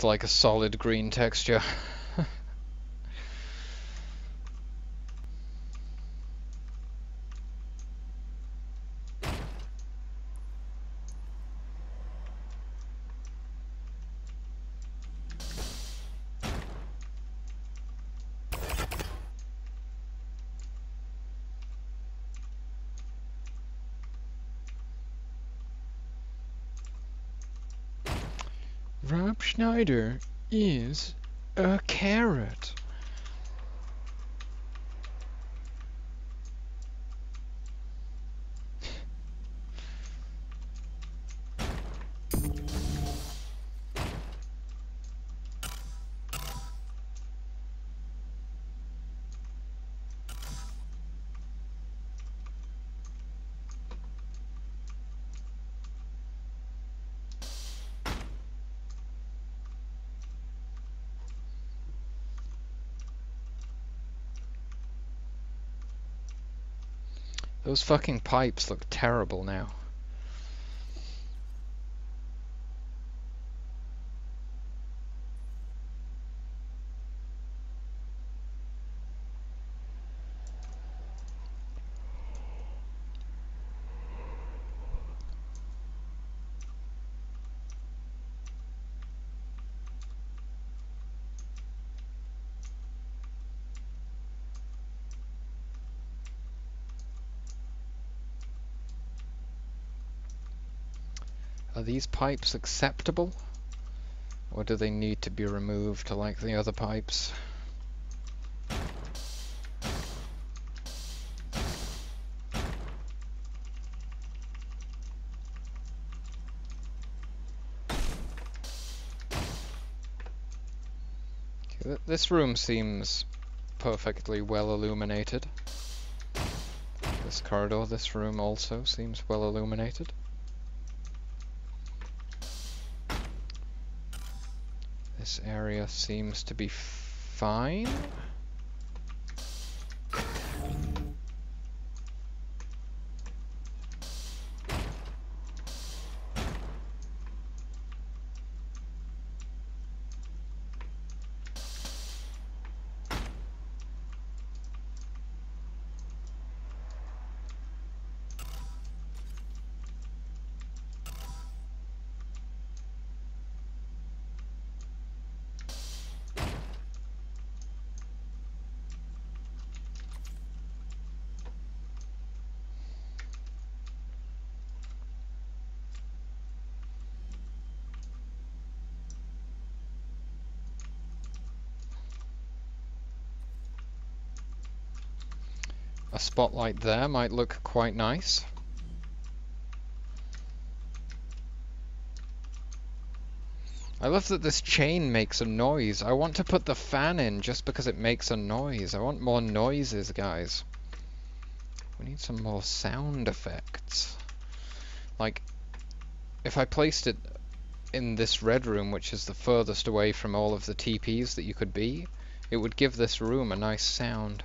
looks like a solid green texture. Rob Schneider is a carrot. Those fucking pipes look terrible now. Are these pipes acceptable? Or do they need to be removed like the other pipes? Okay, this room seems perfectly well illuminated. This corridor, this room also seems well illuminated. This area seems to be fine. A spotlight there might look quite nice. I love that this chain makes a noise. I want to put the fan in just because it makes a noise. I want more noises, guys. We need some more sound effects. Like, if I placed it in this red room, which is the furthest away from all of the TPs that you could be, it would give this room a nice sound.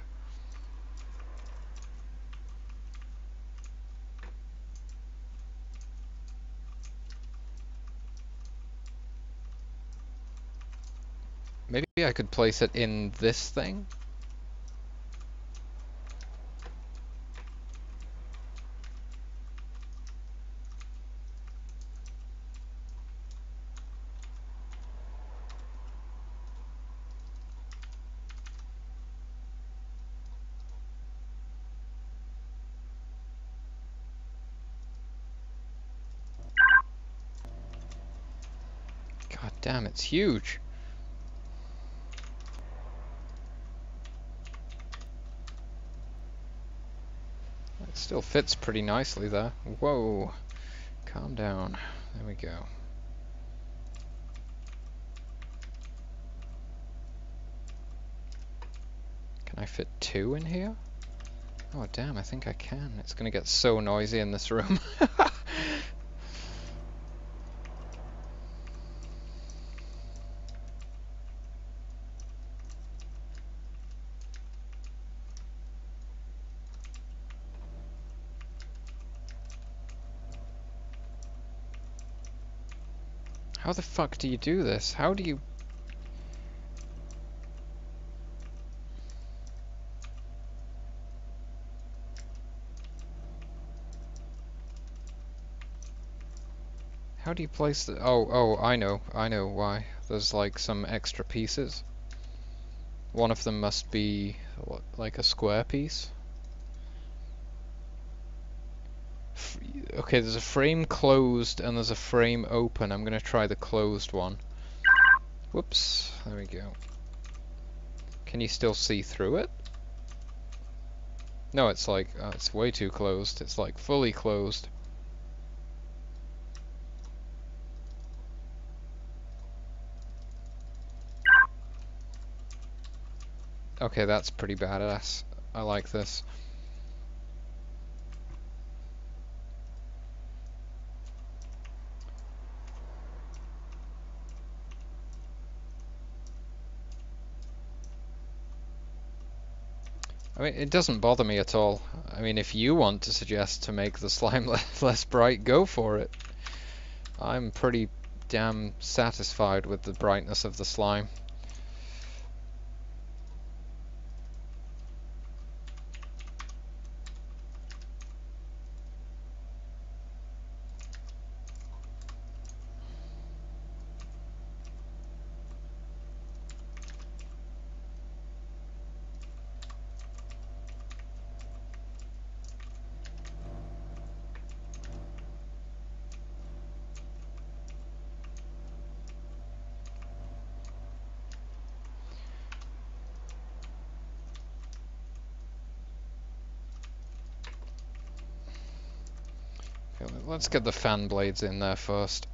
Maybe I could place it in this thing? God damn, it's huge. It still fits pretty nicely there. Whoa. Calm down. There we go. Can I fit two in here? Oh damn, I think I can. It's gonna get so noisy in this room. How the fuck do you do this? How do you... How do you place the... Oh, I know why. There's like some extra pieces. One of them must be like a square piece. Okay, there's a frame closed and there's a frame open. I'm gonna try the closed one. Whoops, there we go. Can you still see through it? No, it's like, it's way too closed. It's like fully closed. Okay, that's pretty badass. I like this. I mean, it doesn't bother me at all. I mean, if you want to suggest to make the slime less bright, go for it. I'm pretty damn satisfied with the brightness of the slime. Okay, let's get the fan blades in there first.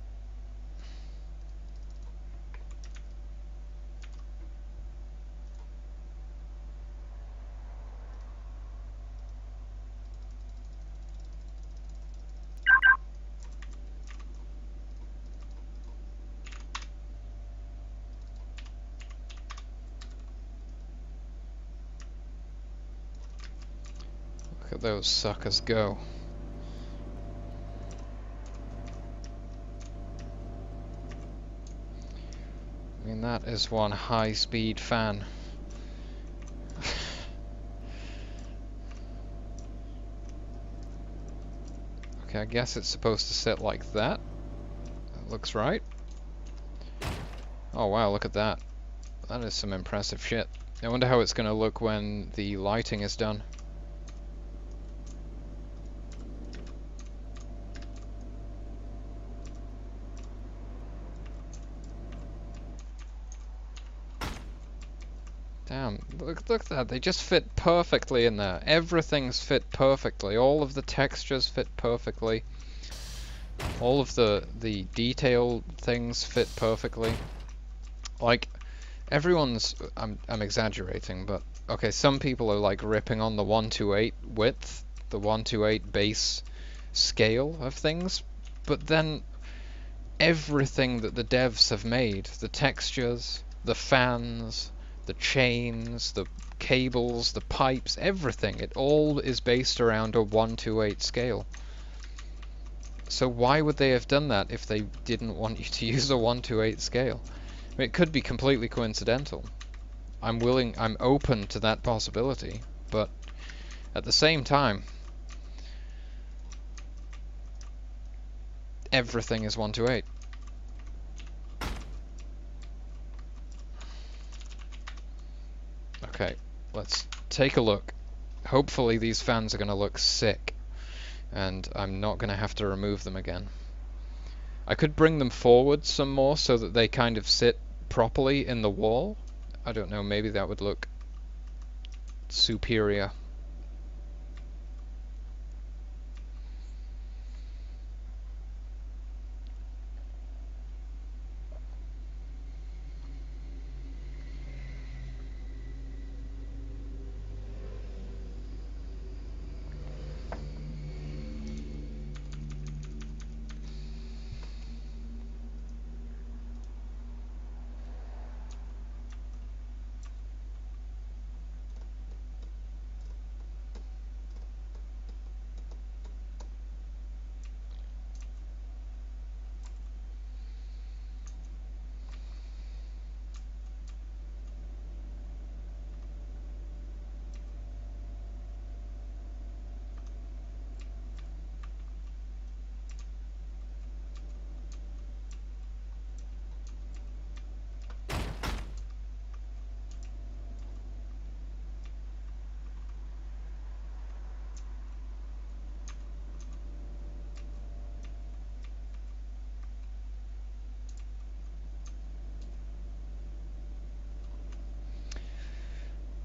Look at those suckers go. I mean, that is one high-speed fan. Okay, I guess it's supposed to sit like that. That looks right. Oh wow, look at that. That is some impressive shit. I wonder how it's going to look when the lighting is done. Damn, look at that, they just fit perfectly in there. Everything's fit perfectly. All of the textures fit perfectly. All of the detail things fit perfectly. Like, everyone's, I'm exaggerating, but okay, some people are like ripping on the 128 width, the 128 base scale of things, but then everything that the devs have made, the textures, the fans, the chains, the cables, the pipes, everything, it all is based around a 128 scale. So why would they have done that if they didn't want you to use a 128 scale? I mean, it could be completely coincidental. I'm open to that possibility, but at the same time, everything is 128. Okay, let's take a look. Hopefully these fans are going to look sick, and I'm not going to have to remove them again. I could bring them forward some more so that they kind of sit properly in the wall. I don't know, maybe that would look superior.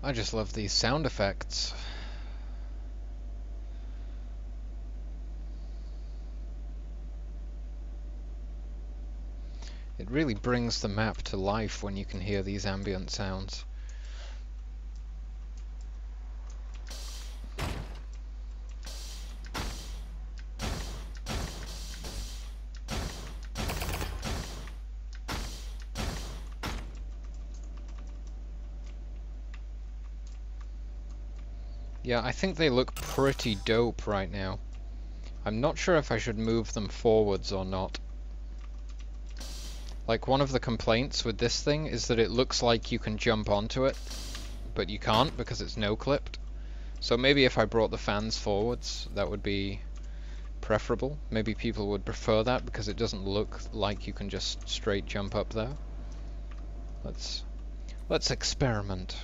I just love these sound effects. It really brings the map to life when you can hear these ambient sounds. Yeah, I think they look pretty dope right now. I'm not sure if I should move them forwards or not. Like, one of the complaints with this thing is that it looks like you can jump onto it, but you can't because it's no-clipped. So maybe if I brought the fans forwards, that would be preferable. Maybe people would prefer that because it doesn't look like you can just straight jump up there. Let's experiment.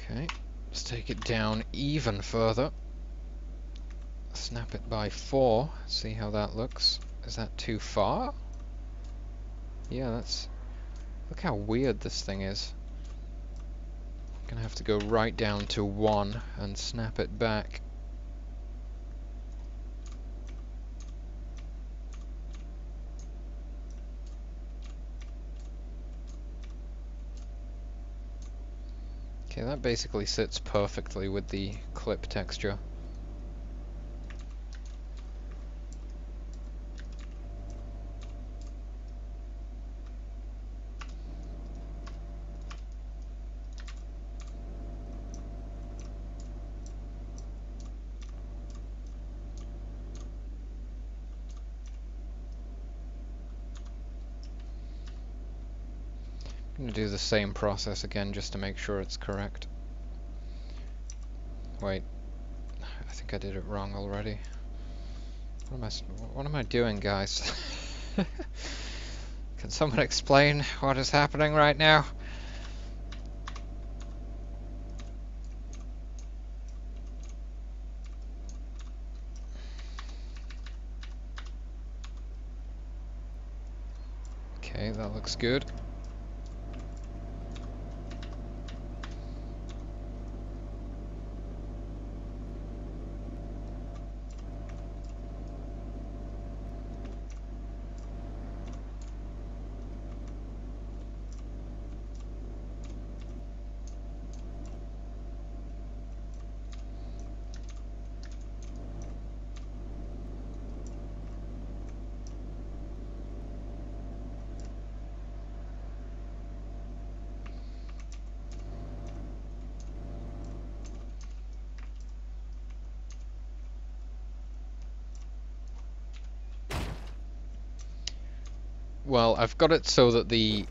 Okay, let's take it down even further. Snap it by 4, see how that looks. Is that too far? Yeah, that's... Look how weird this thing is. I'm gonna have to go right down to 1 and snap it back. Okay, that basically sits perfectly with the clip texture. I'm going to do the same process again just to make sure it's correct. Wait, I think I did it wrong already. What am I doing, guys? Can someone explain what is happening right now? Okay, that looks good. Well, I've got it so that the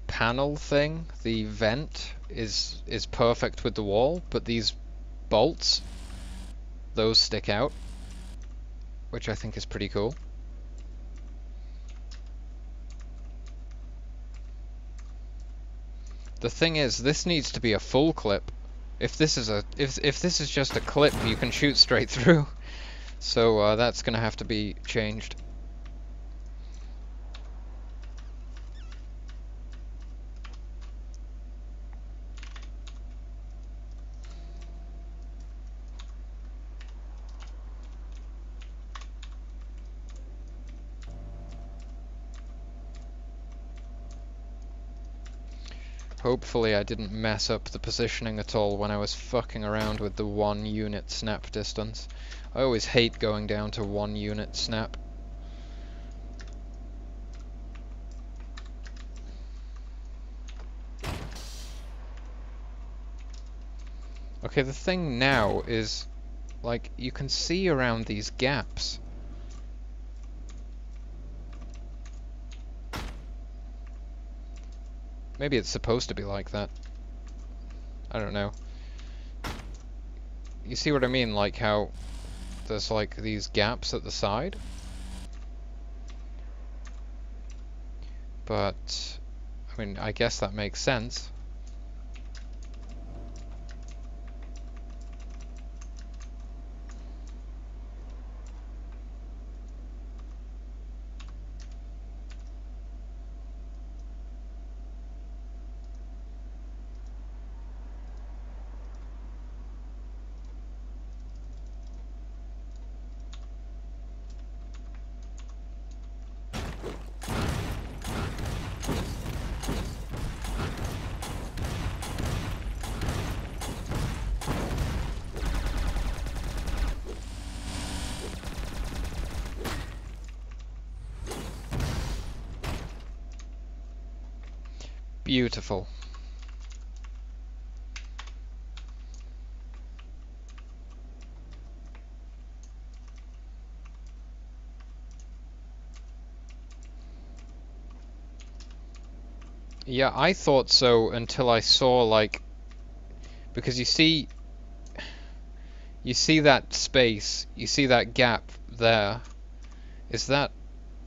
panel thing, the vent, is perfect with the wall, but these bolts, those stick out, which I think is pretty cool. The thing is, this needs to be a full clip. If this is just a clip, you can shoot straight through. So that's gonna have to be changed. Hopefully I didn't mess up the positioning at all when I was fucking around with the 1 unit snap distance. I always hate going down to 1 unit snap. Okay, the thing now is, like, you can see around these gaps. Maybe it's supposed to be like that. I don't know. You see what I mean? Like how there's like these gaps at the side? But, I mean, I guess that makes sense. Beautiful. Yeah, I thought so until I saw, like, because you see that space, you see that gap there. Is that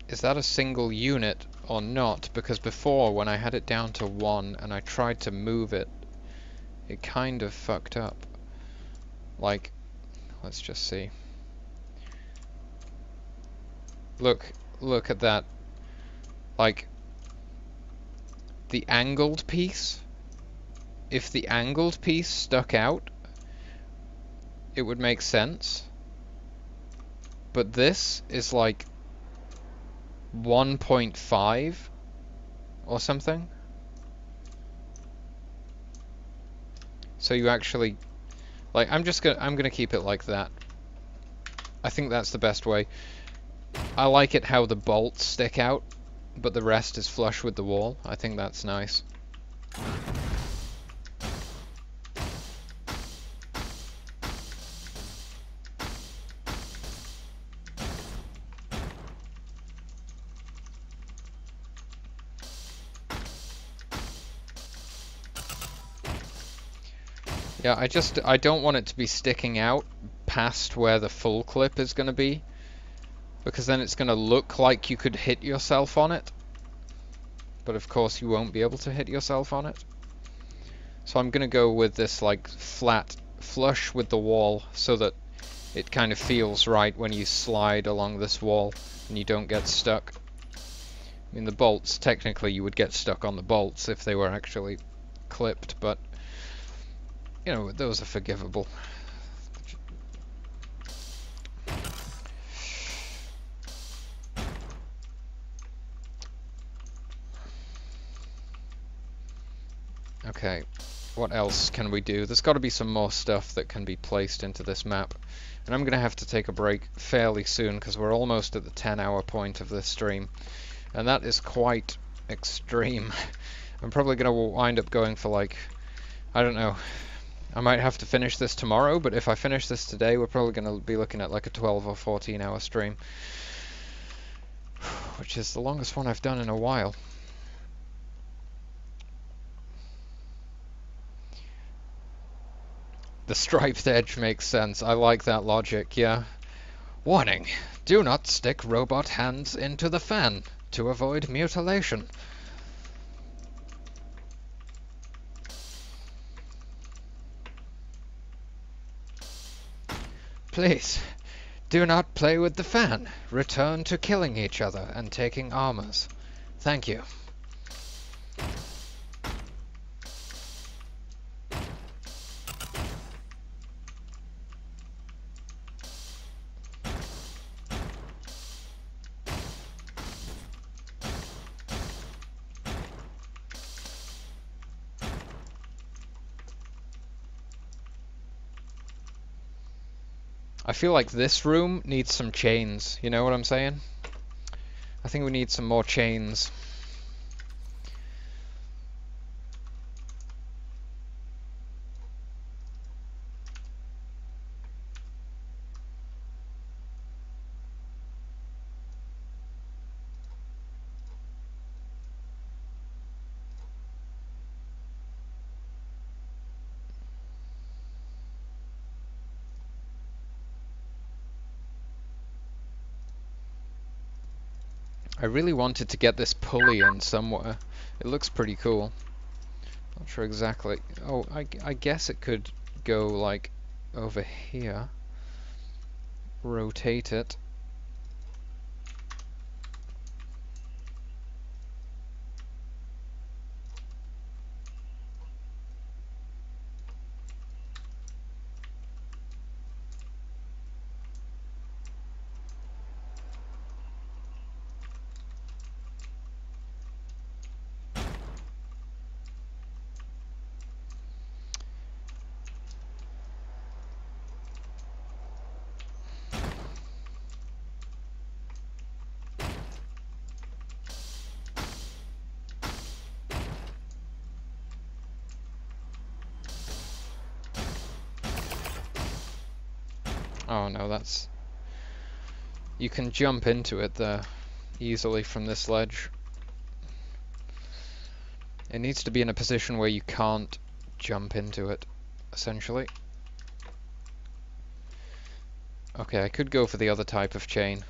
a single unit or not? Because before, when I had it down to 1 and I tried to move it, it kind of fucked up. Like, let's just see. Look at that. Like, the angled piece, if the angled piece stuck out, it would make sense. But this is like 1.5 or something. So you actually, like, I'm gonna keep it like that. I think that's the best way. I like it how the bolts stick out, but the rest is flush with the wall. I think that's nice. Yeah, I don't want it to be sticking out past where the full clip is going to be, because then it's going to look like you could hit yourself on it, but of course you won't be able to hit yourself on it. So I'm going to go with this, like, flat flush with the wall, so that it kind of feels right when you slide along this wall and you don't get stuck. I mean, the bolts, technically you would get stuck on the bolts if they were actually clipped, but you know, those are forgivable. Okay, what else can we do? There's got to be some more stuff that can be placed into this map. And I'm going to have to take a break fairly soon, because we're almost at the 10-hour point of this stream. And that is quite extreme. I'm probably going to wind up going for, like, I don't know. I might have to finish this tomorrow, but if I finish this today, we're probably going to be looking at like a 12 or 14-hour stream. Which is the longest one I've done in a while. The striped edge makes sense. I like that logic, yeah. Warning! Do not stick robot hands into the fan to avoid mutilation. Please, do not play with the fan. Return to killing each other and taking armors. Thank you. I feel like this room needs some chains, you know what I'm saying? I think we need some more chains. I really wanted to get this pulley in somewhere. It looks pretty cool. Not sure exactly. Oh, I guess it could go like over here. Rotate it. Oh no, that's... You can jump into it there easily from this ledge. It needs to be in a position where you can't jump into it, essentially. Okay, I could go for the other type of chain.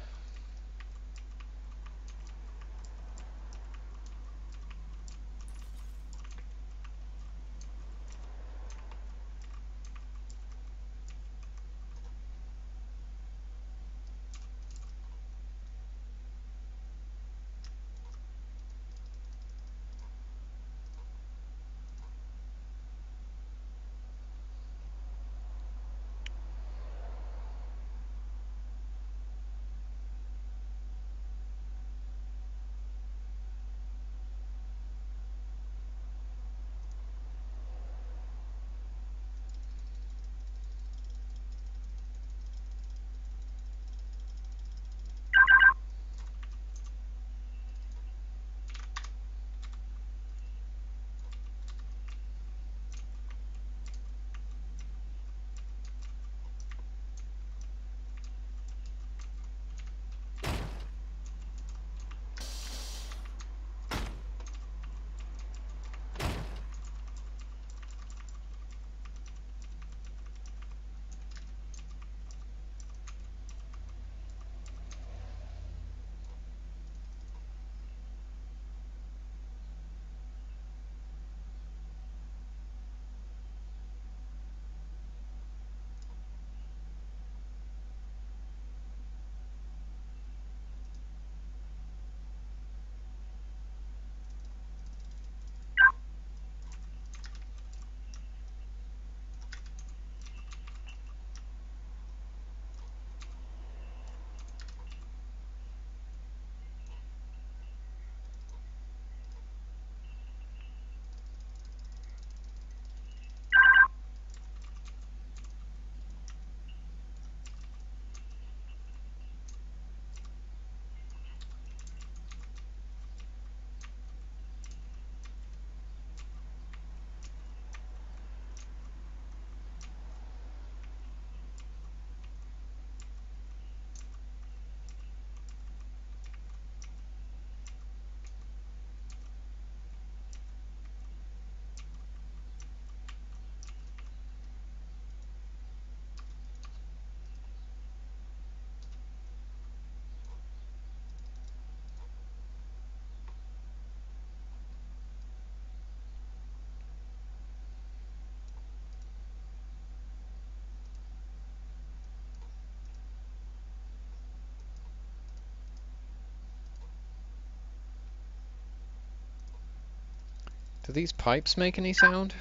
Do these pipes make any sound?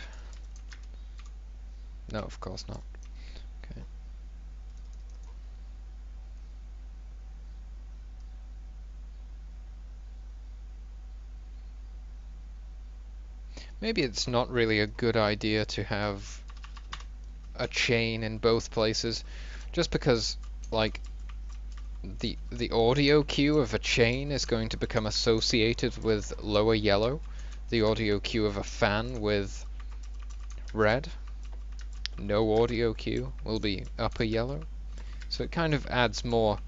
No, of course not. Okay. Maybe it's not really a good idea to have a chain in both places, just because, like, the audio cue of a chain is going to become associated with lower yellow, the audio cue of a fan with red. No audio cue will be upper yellow. So it kind of adds more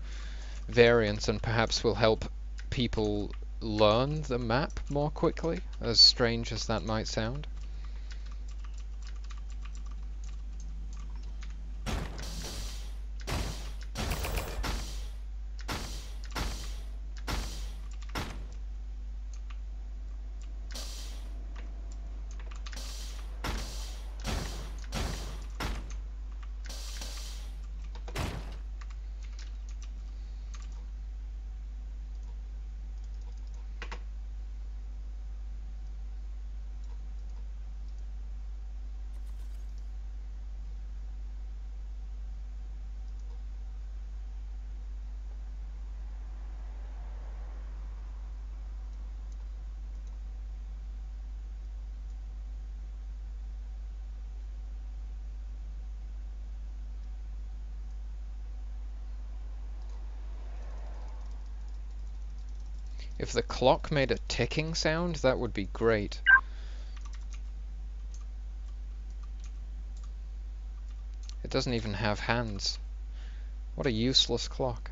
variance and perhaps will help people learn the map more quickly, as strange as that might sound. If the clock made a ticking sound, that would be great. It doesn't even have hands. What a useless clock.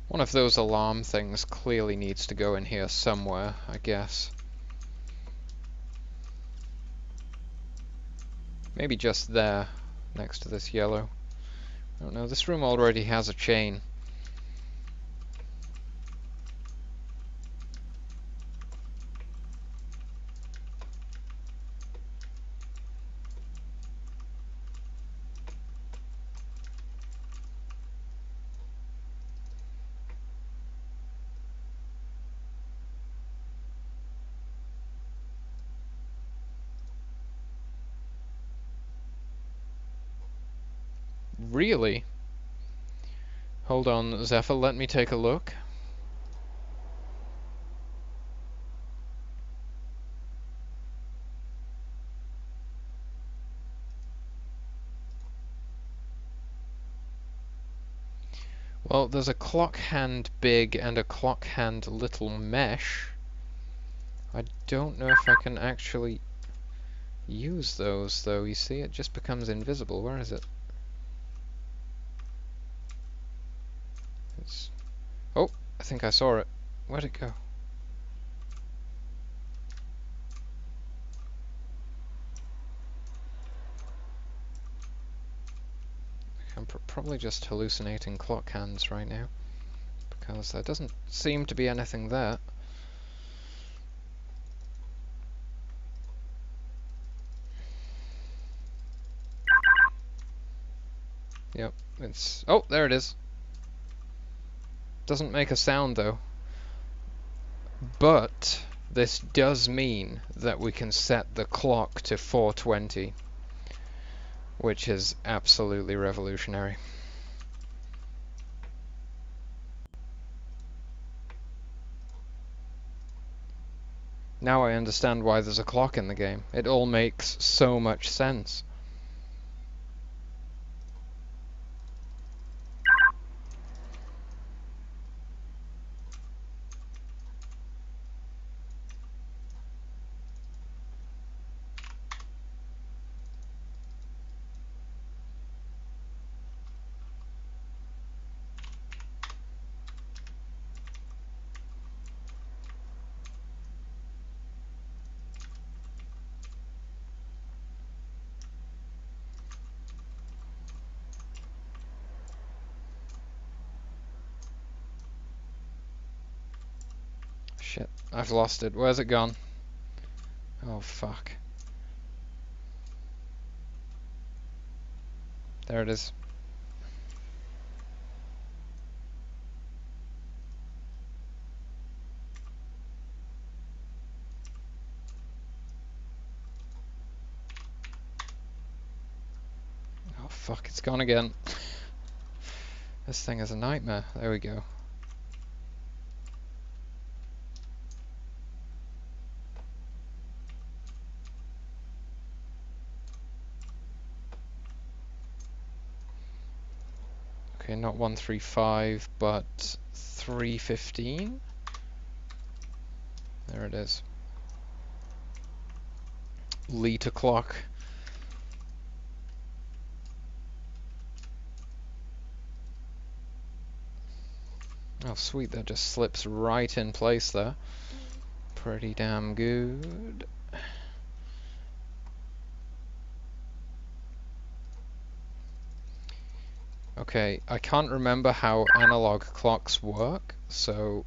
One of those alarm things clearly needs to go in here somewhere, I guess. Maybe just there, next to this yellow. I don't know, this room already has a chain. Really? Hold on, Zephyr, let me take a look. Well, there's a clock hand big and a clock hand little mesh. I don't know if I can actually use those, though. You see, it just becomes invisible. Where is it? It's... Oh, I think I saw it. Where'd it go? I'm probably just hallucinating clock hands right now, because there doesn't seem to be anything there. Yep, it's... Oh, there it is. Doesn't make a sound, though. But this does mean that we can set the clock to 420, which is absolutely revolutionary. Now I understand why there's a clock in the game. It all makes so much sense. Shit, I've lost it. Where's it gone? Oh, fuck. There it is. Oh, fuck, it's gone again. This thing is a nightmare. There we go. Okay, not 135, but 315? There it is. Liter clock. Oh, sweet, that just slips right in place there. Pretty damn good. Okay, I can't remember how analog clocks work, so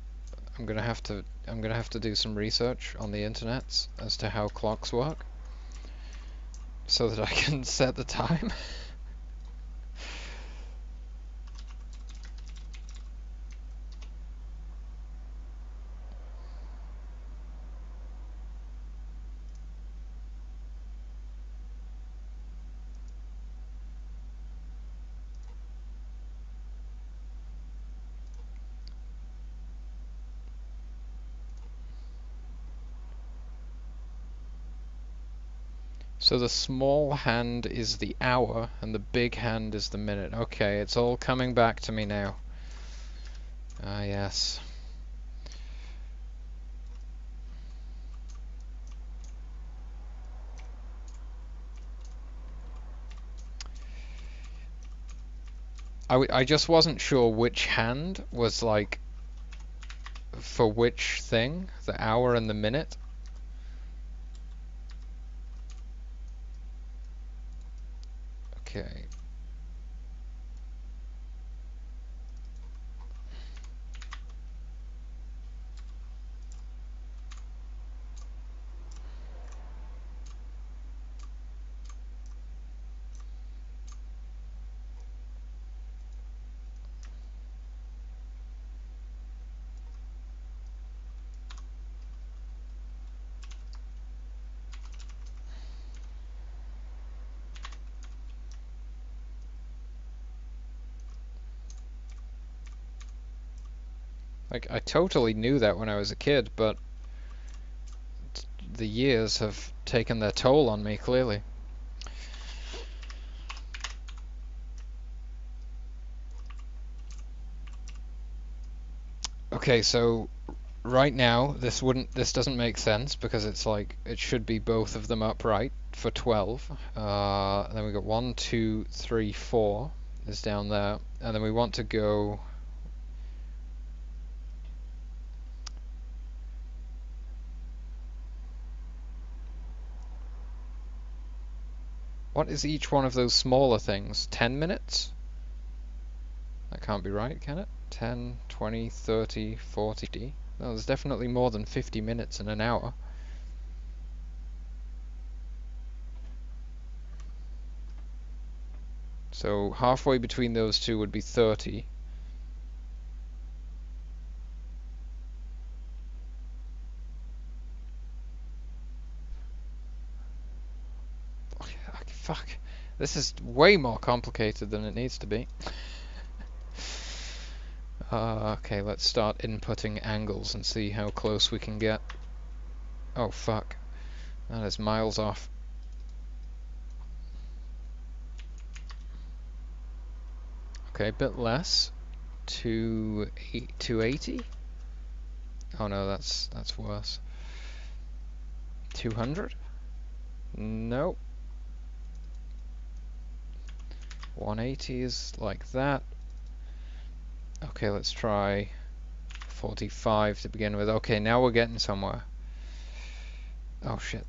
I'm gonna have to do some research on the internet as to how clocks work, so that I can set the time. So the small hand is the hour and the big hand is the minute. Okay, it's all coming back to me now. Ah, yes. I just wasn't sure which hand was like for which thing, the hour and the minute. Okay. Like, I totally knew that when I was a kid, but the years have taken their toll on me, clearly. Okay, so right now this doesn't make sense because it's like it should be both of them upright for 12. Then we got 1, 2, 3, 4 is down there, and then we want to go. What is each one of those smaller things? 10 minutes? That can't be right, can it? 10, 20, 30, 40, 50. No, there's definitely more than 50 minutes in an hour. So halfway between those two would be 30. Fuck. This is way more complicated than it needs to be. Okay, let's start inputting angles and see how close we can get. Oh fuck. That is miles off. Okay, a bit less. 280? Oh no, that's worse. 200? Nope. 180 is like that. Okay, let's try 45 to begin with. Okay, now we're getting somewhere. Oh shit.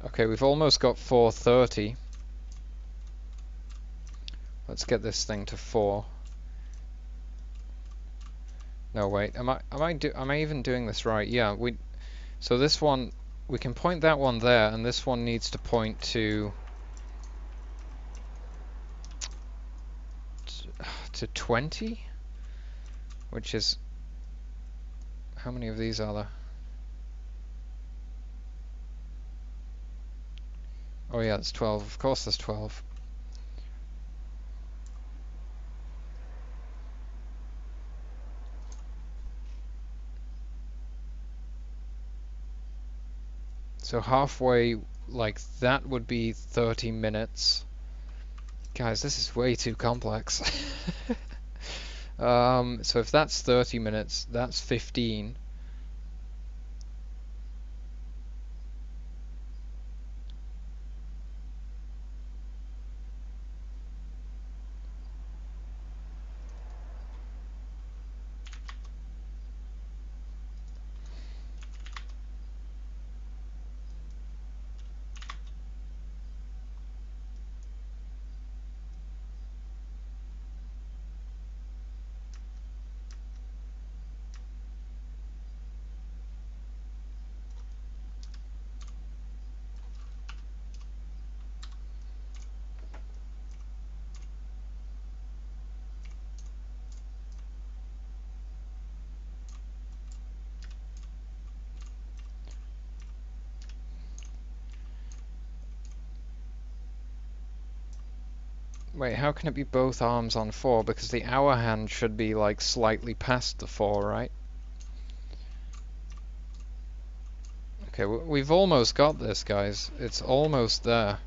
Okay, we've almost got 430. Let's get this thing to 4. No, wait. Am I even doing this right? Yeah, so this one, we can point that one there, and this one needs to point to 20, which is, how many of these are there? Oh yeah, it's 12. Of course there's 12. So halfway, like that would be 30 minutes. Guys, this is way too complex. So if that's 30 minutes, that's 15. Wait, how can it be both arms on 4? Because the hour hand should be like slightly past the 4, right? Okay, we've almost got this, guys. It's almost there.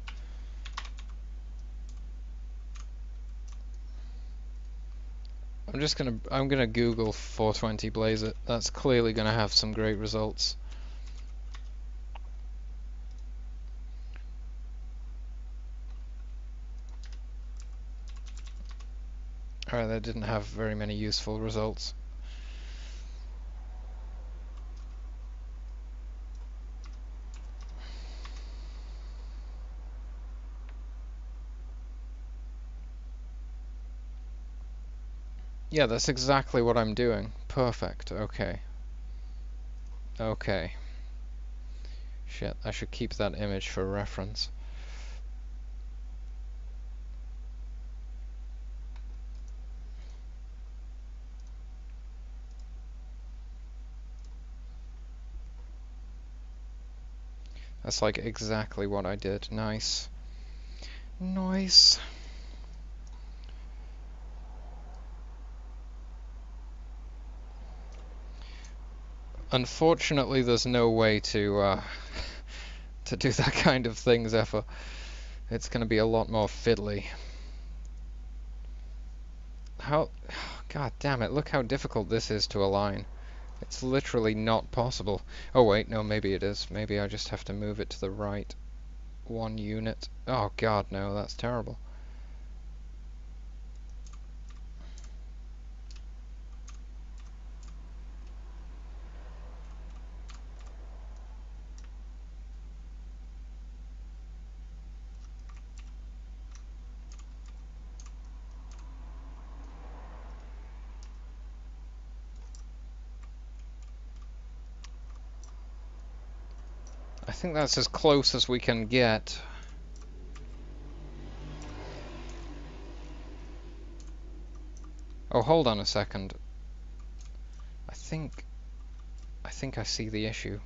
I'm gonna Google 420 blaze it. That's clearly gonna have some great results. Alright, that didn't have very many useful results. Yeah, that's exactly what I'm doing. Perfect. Okay. Okay. Shit, I should keep that image for reference. That's like exactly what I did. Nice. Nice. Unfortunately, there's no way to to do that kind of thing, Zephyr. It's going to be a lot more fiddly. How... God damn it, look how difficult this is to align. It's literally not possible. Oh wait, no, maybe it is. Maybe I just have to move it to the right 1 unit. Oh god, no, that's terrible. I think that's as close as we can get. Oh, hold on a second. I think I see the issue.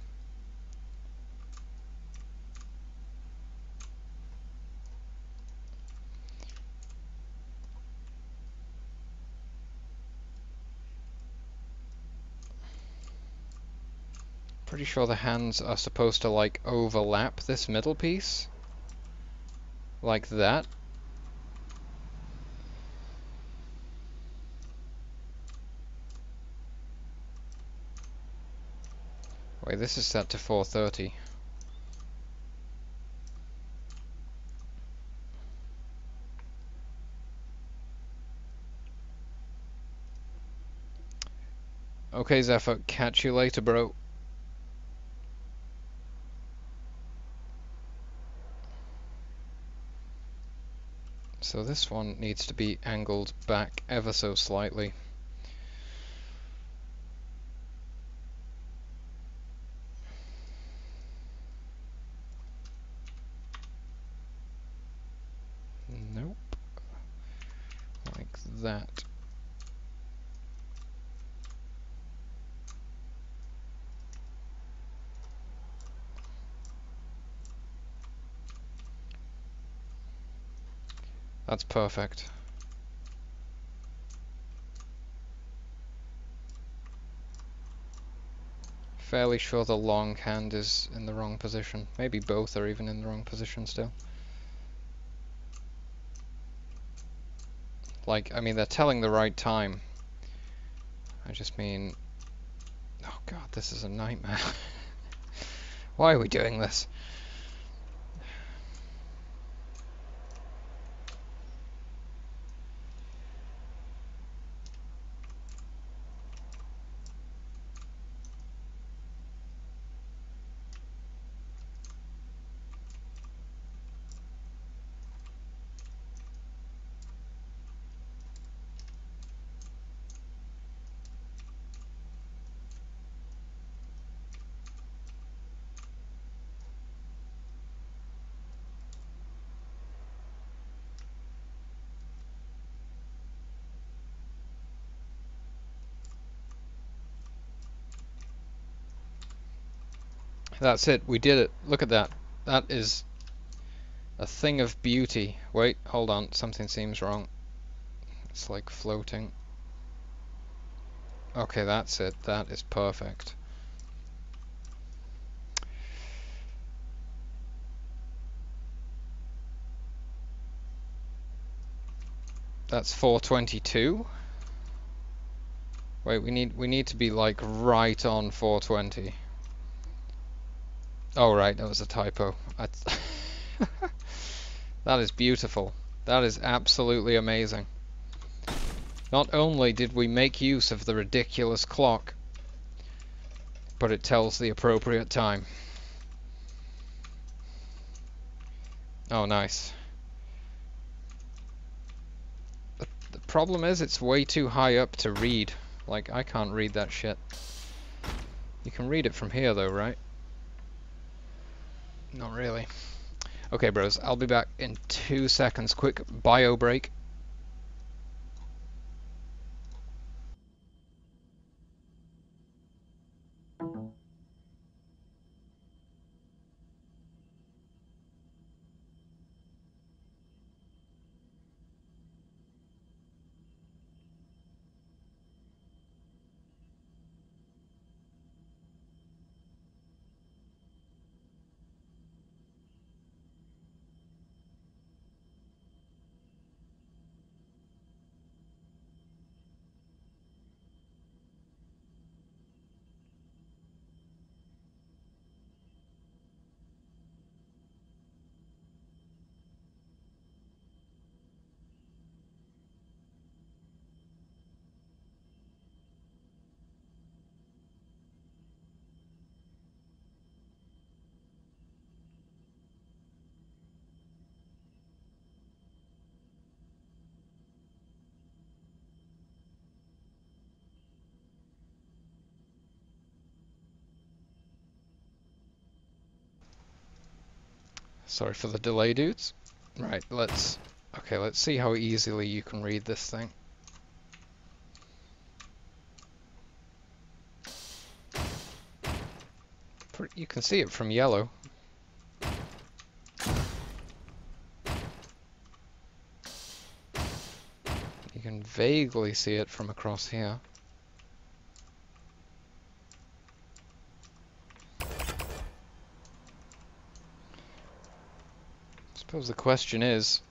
Pretty sure the hands are supposed to like overlap this middle piece. Like that. Wait, this is set to 430. Okay, Zephyr, catch you later, bro. So this one needs to be angled back ever so slightly. Nope. Like that. That's perfect. Fairly sure the long hand is in the wrong position. Maybe both are even in the wrong position still. Like, I mean, they're telling the right time. I just mean... Oh god, this is a nightmare. Why are we doing this? That's it, we did it. Look at that. That is A thing of beauty. Wait, hold on. Something seems wrong. It's like floating. Okay, that's it. That is perfect. That's 422. Wait, we need to be like right on 420. Oh right, that was a typo. That is beautiful. That is absolutely amazing. Not only did we make use of the ridiculous clock, but it tells the appropriate time. Oh nice. The problem is it's way too high up to read. Like, I can't read that shit. You can read it from here though, right? Not really. Okay, bros, I'll be back in 2 seconds. Quick bio break. Sorry for the delay, dudes. Right, let's see how easily you can read this thing. You can see it from yellow. You can vaguely see it from across here. I suppose the question is,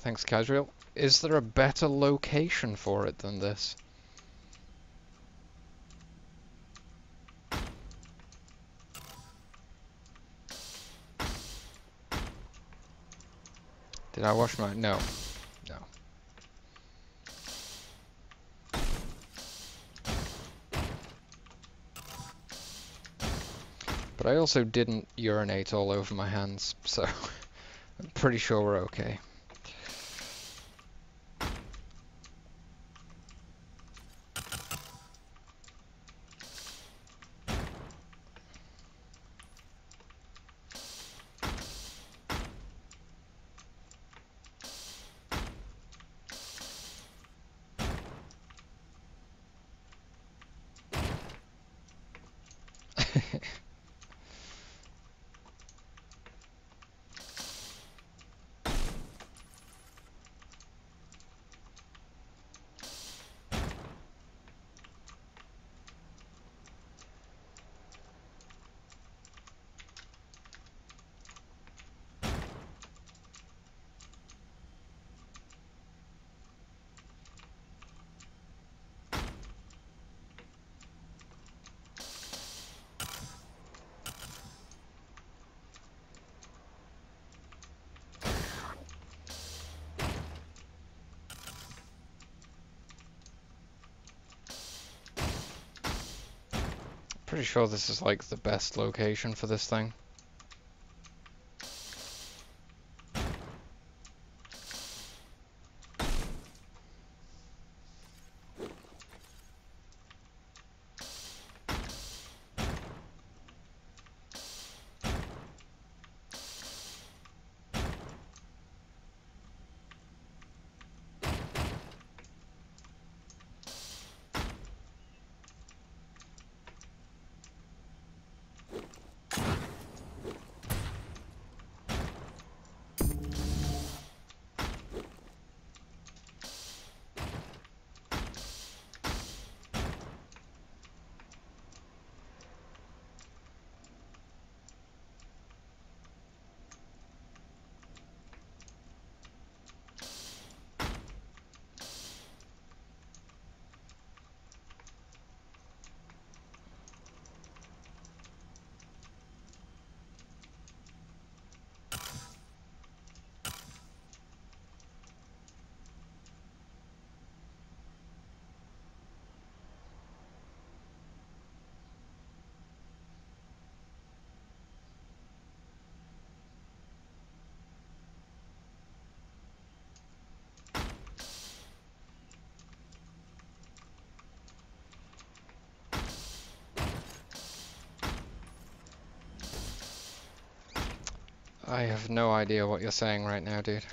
thanks Casual, is there a better location for it than this? Did I wash my... No. No. But I also didn't urinate all over my hands, so I'm pretty sure we're okay. Pretty sure this is like the best location for this thing. I have no idea what you're saying right now, dude.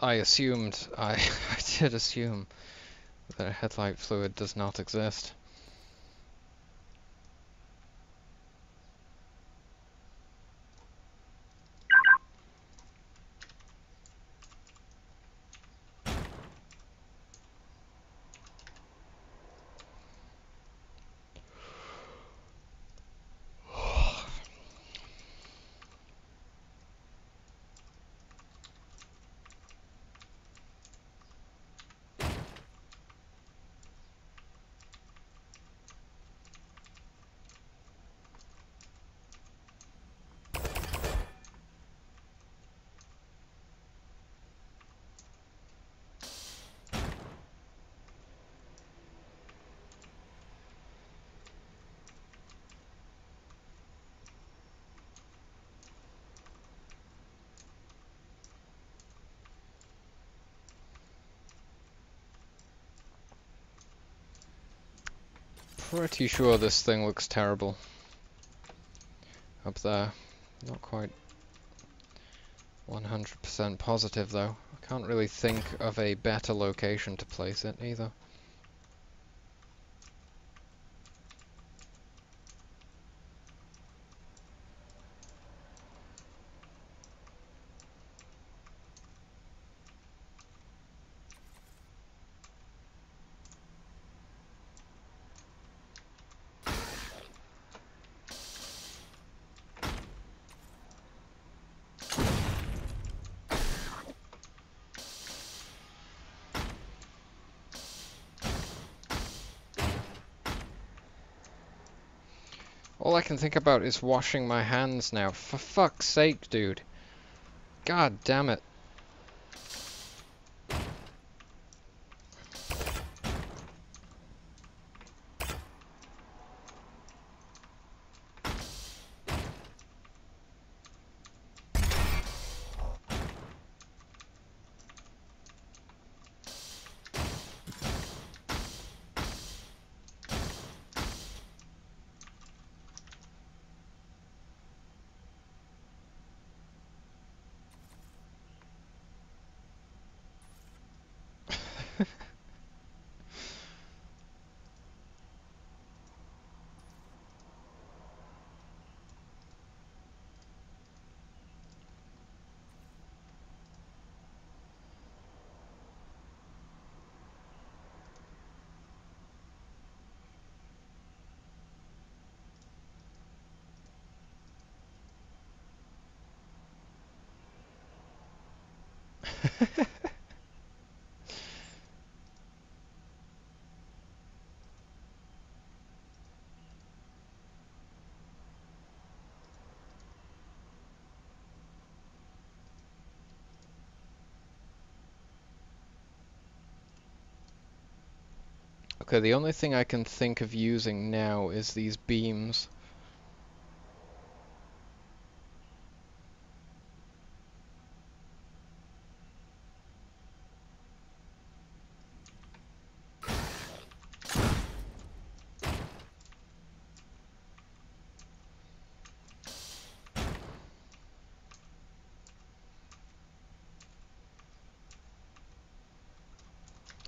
I did assume that headlight fluid does not exist. Pretty sure this thing looks terrible. Up there. Not quite 100% positive though. I can't really think of a better location to place it either. All I can think about is washing my hands now. For fuck's sake, dude. God damn it. Okay, the only thing I can think of using now is these beams.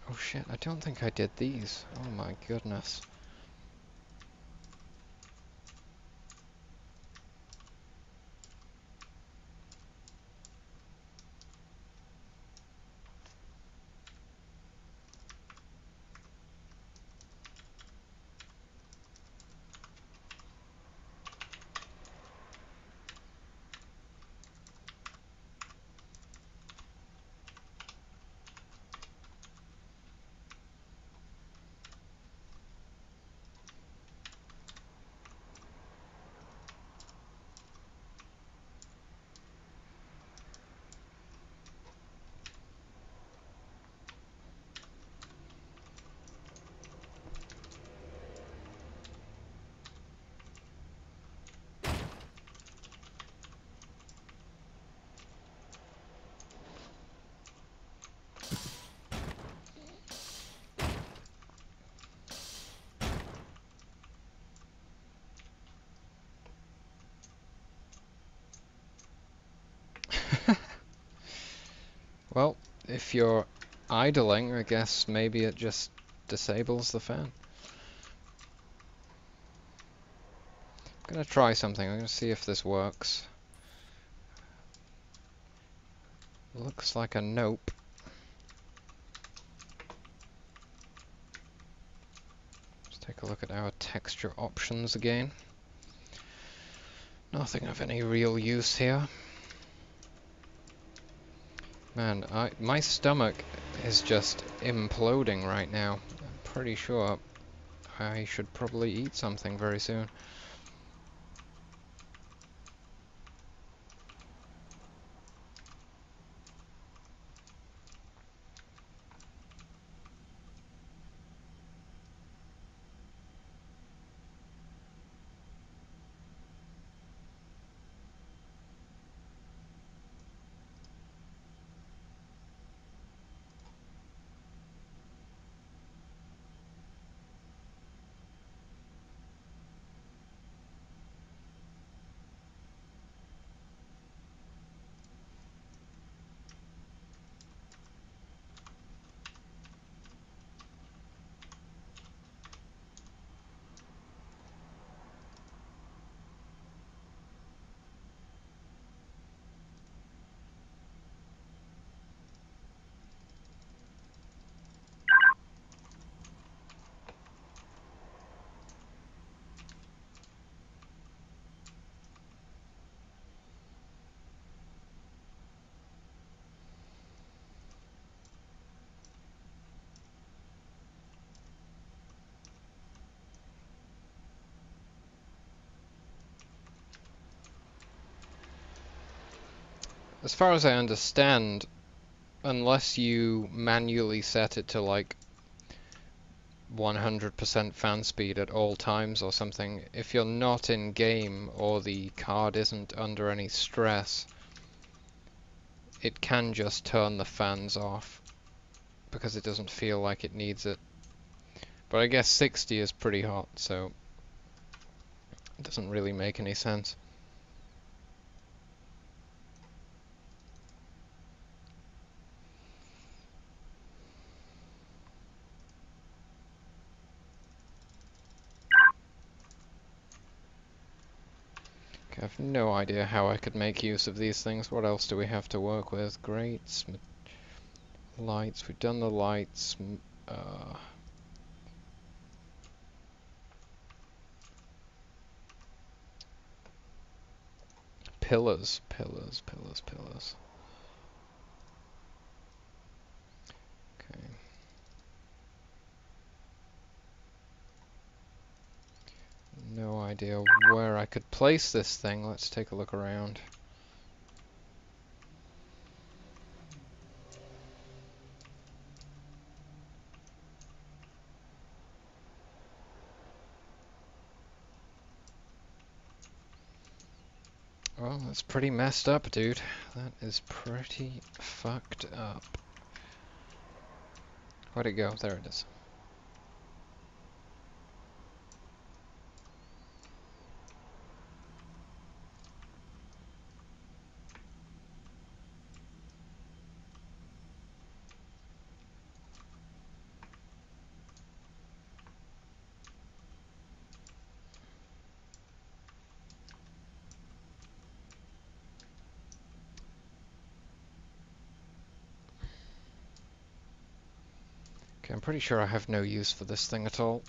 Oh shit, I don't think I did these. Oh my goodness. if you're idling, I guess maybe it just disables the fan. I'm gonna try something. I'm gonna see if this works. Looks like a nope. Let's take a look at our texture options again. Nothing of any real use here. Man, my stomach is just imploding right now. I'm pretty sure I should probably eat something very soon. As far as I understand, unless you manually set it to like 100% fan speed at all times or something, if you're not in game or the card isn't under any stress, it can just turn the fans off because it doesn't feel like it needs it. But I guess 60 is pretty hot, so it doesn't really make any sense. Okay, I have no idea how I could make use of these things. What else do we have to work with? Grates, lights, we've done the lights. Pillars. Okay. No idea where I could place this thing. Let's take a look around. Well, that's pretty messed up, dude. That is pretty fucked up. Where'd it go? There it is. Okay, I'm pretty sure I have no use for this thing at all.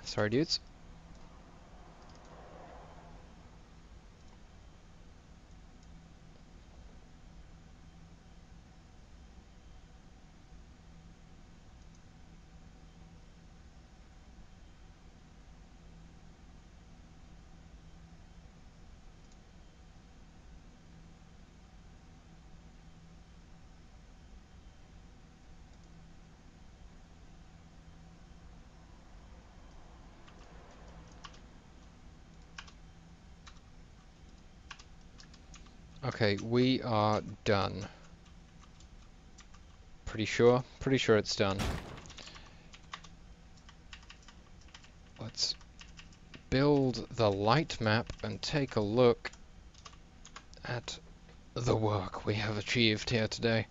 Sorry, dudes. Okay, we are done. Pretty sure? Pretty sure it's done. Let's build the light map and take a look at the work we have achieved here today.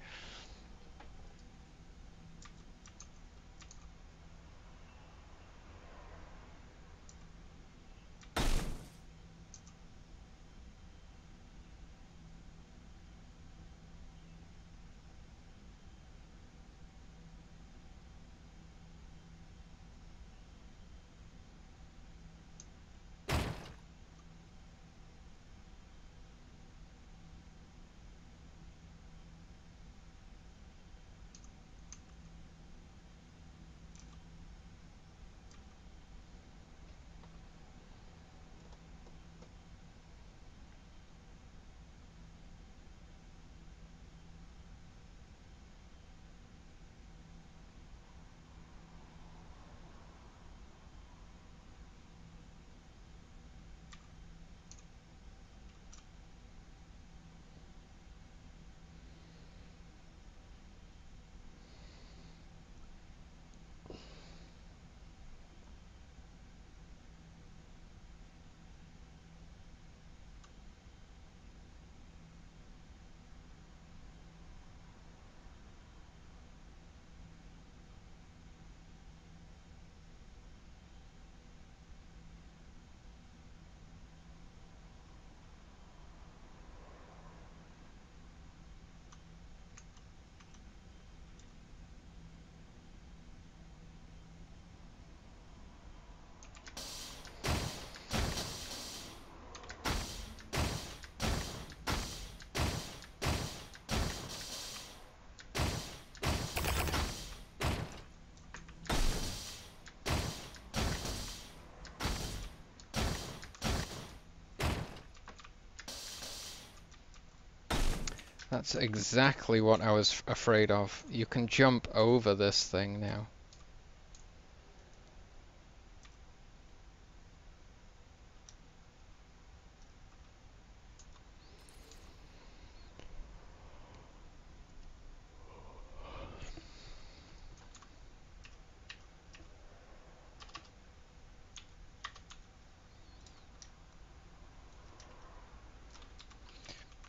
That's exactly what I was afraid of. You can jump over this thing now.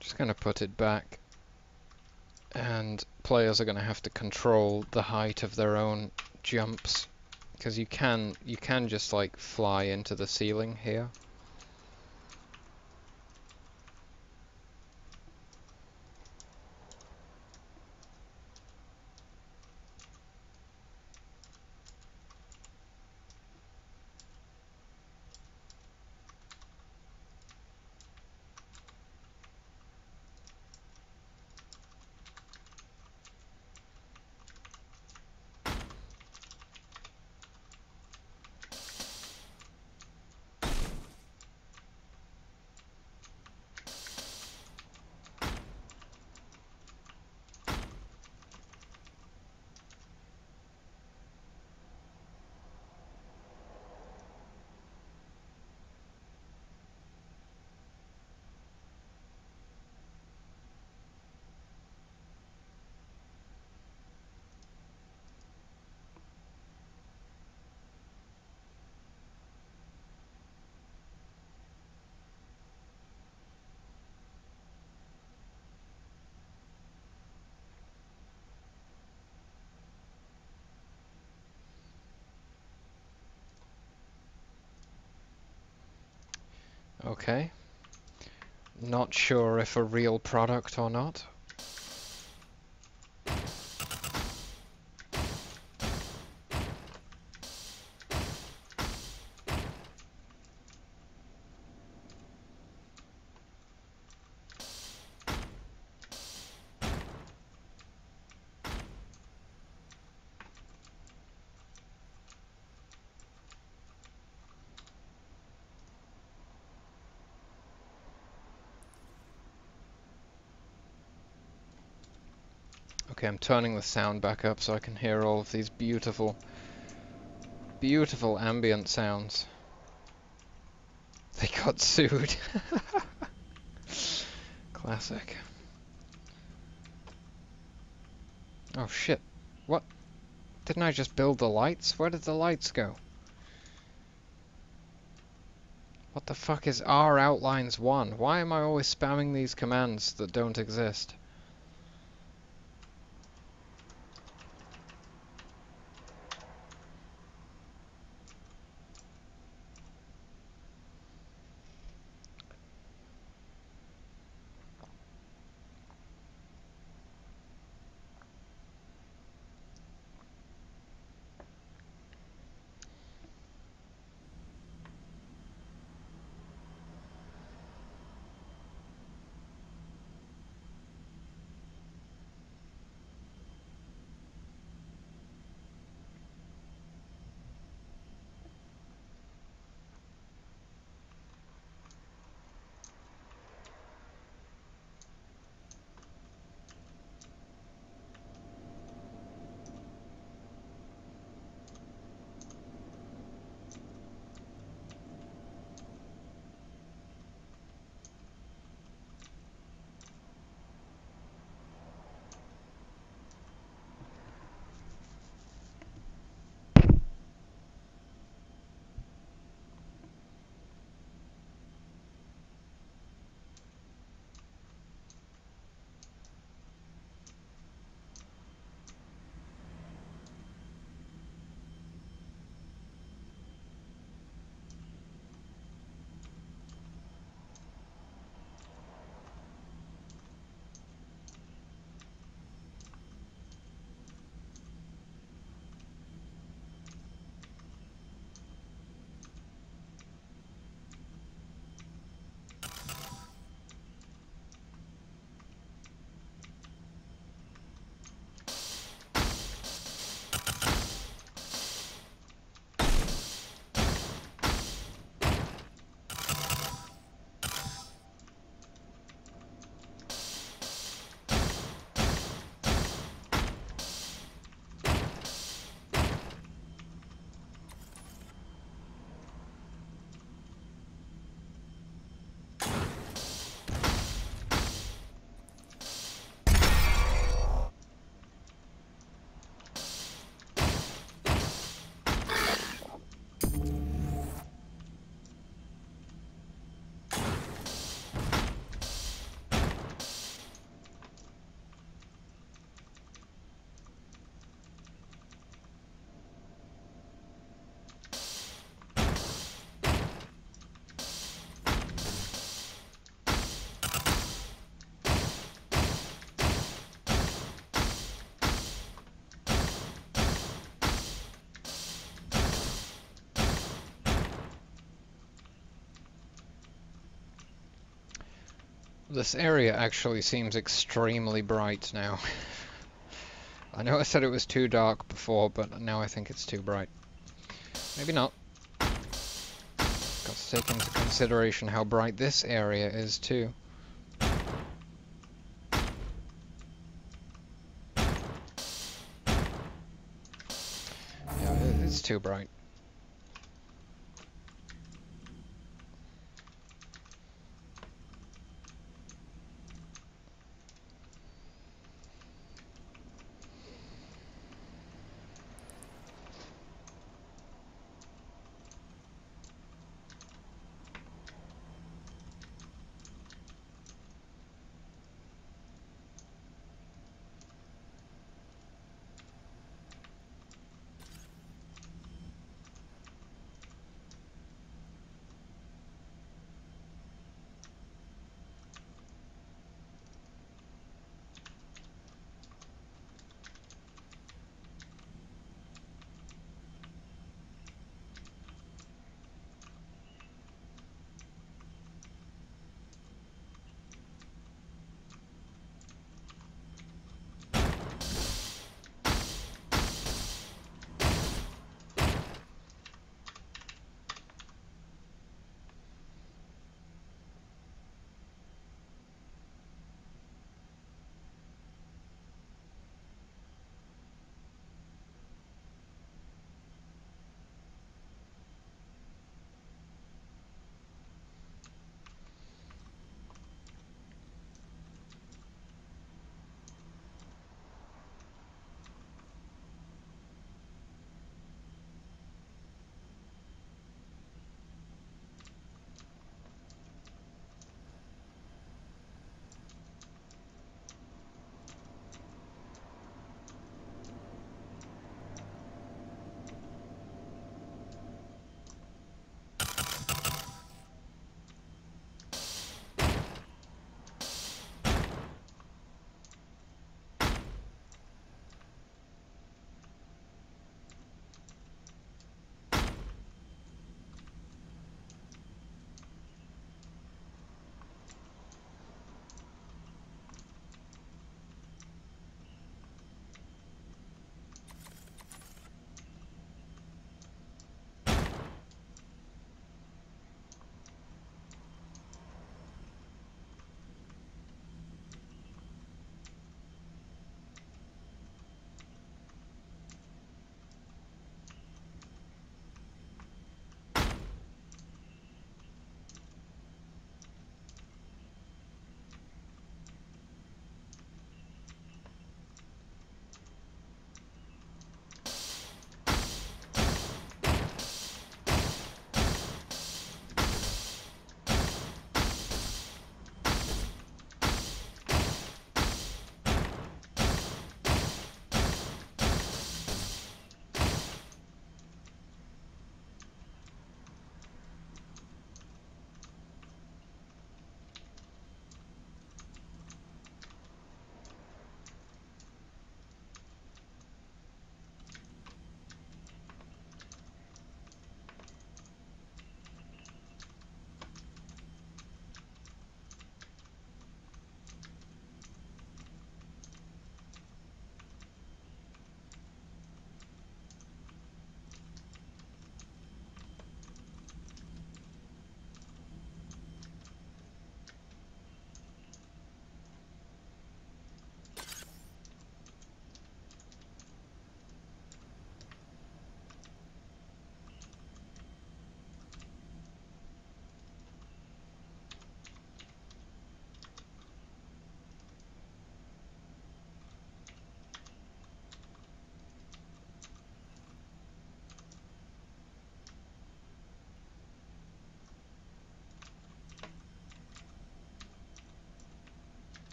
Just gonna put it back, and players are gonna have to control the height of their own jumps, because you can just like fly into the ceiling here. Okay. Not sure if a real product or not. Okay, I'm turning the sound back up so I can hear all of these beautiful, beautiful ambient sounds. They got sued. Classic. Oh shit. What? Didn't I just build the lights? Where did the lights go? What the fuck is R outlines 1? Why am I always spamming these commands that don't exist? This area actually seems extremely bright now. I know I said it was too dark before, but now I think it's too bright. Maybe not. Got to take into consideration how bright this area is too. Yeah, it's too bright.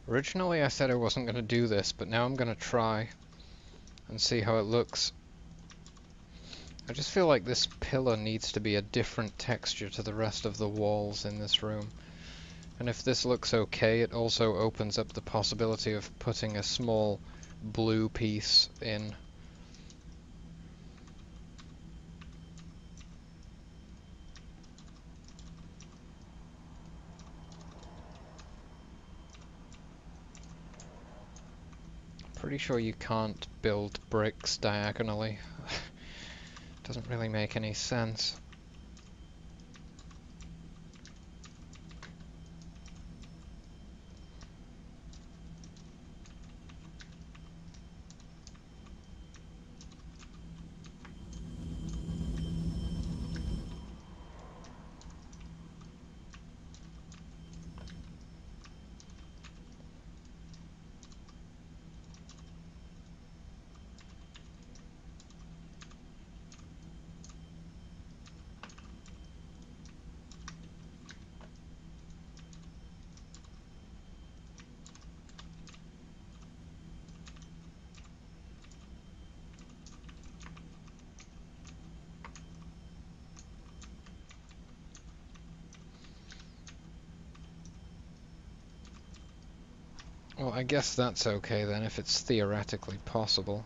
Originally I said I wasn't going to do this, but now I'm going to try and see how it looks. I just feel like this pillar needs to be a different texture to the rest of the walls in this room. And if this looks okay, it also opens up the possibility of putting a small blue piece in. Pretty sure you can't build bricks diagonally. Doesn't really make any sense. Well, I guess that's okay then, if it's theoretically possible.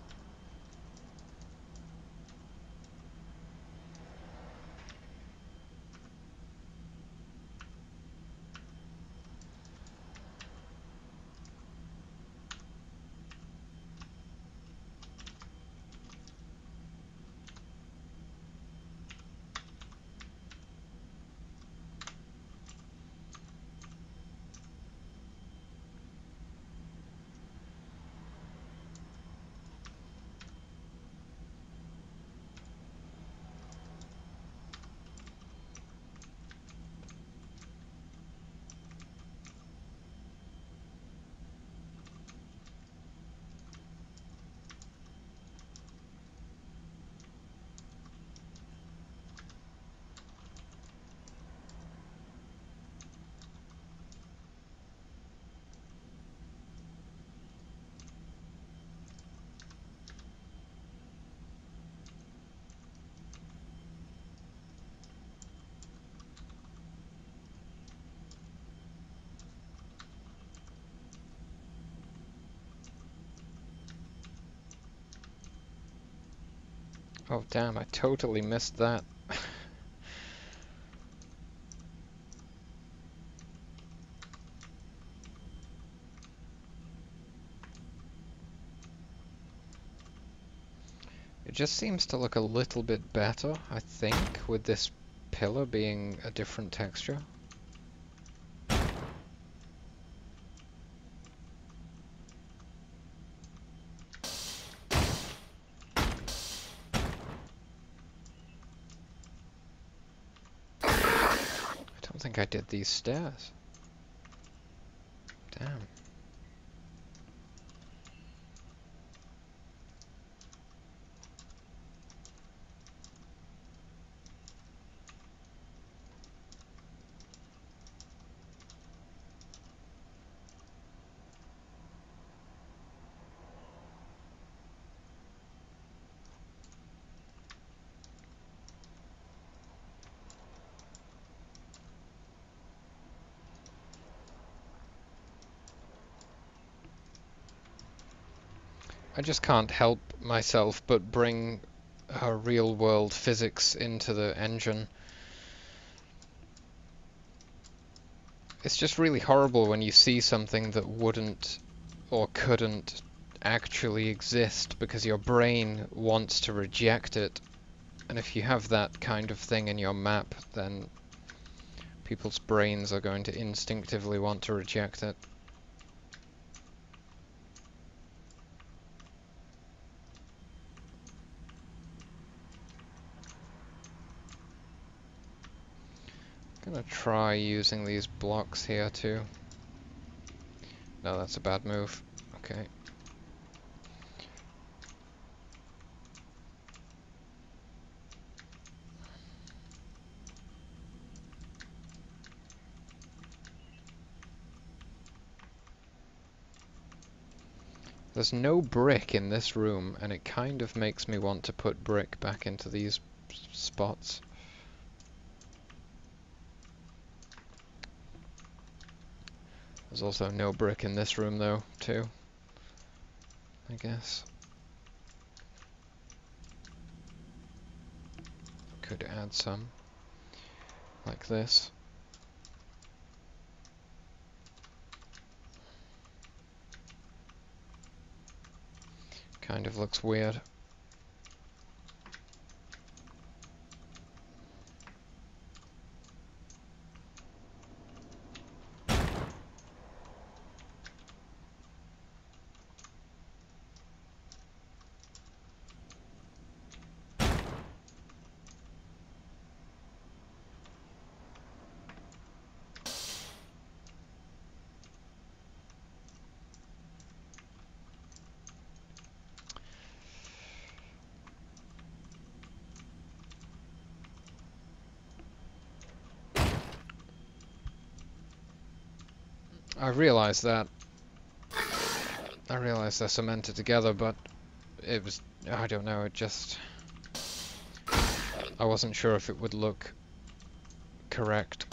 Oh damn, I totally missed that. It just seems to look a little bit better, I think, with this pillar being a different texture. I don't think I did these stairs. Damn. I just can't help myself but bring real world physics into the engine. It's just really horrible when you see something that wouldn't or couldn't actually exist because your brain wants to reject it. And if you have that kind of thing in your map, then people's brains are going to instinctively want to reject it. I'm gonna try using these blocks here too. No, that's a bad move. Okay. There's no brick in this room, and it kind of makes me want to put brick back into these spots. There's also no brick in this room though, too, I guess. Could add some, like this. Kind of looks weird. I realised that. I realised they're cemented together, but it was... I don't know, it just... I wasn't sure if it would look correct.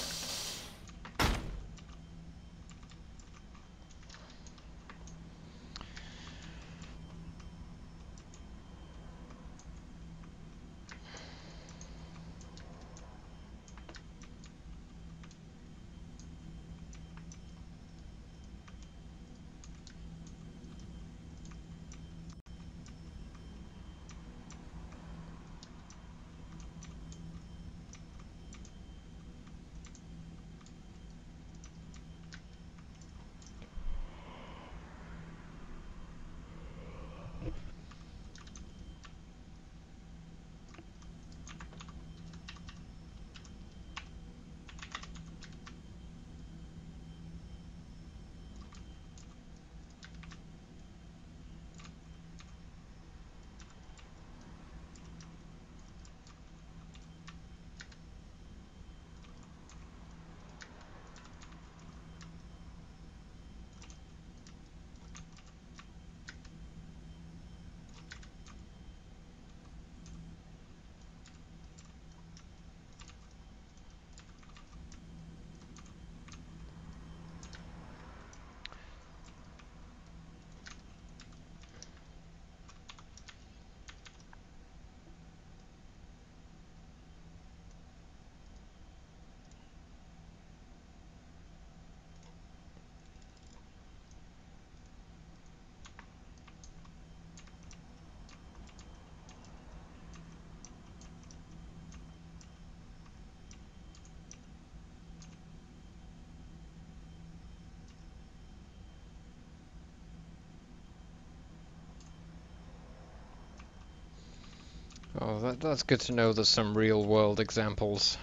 Oh, that's good to know there's some real-world examples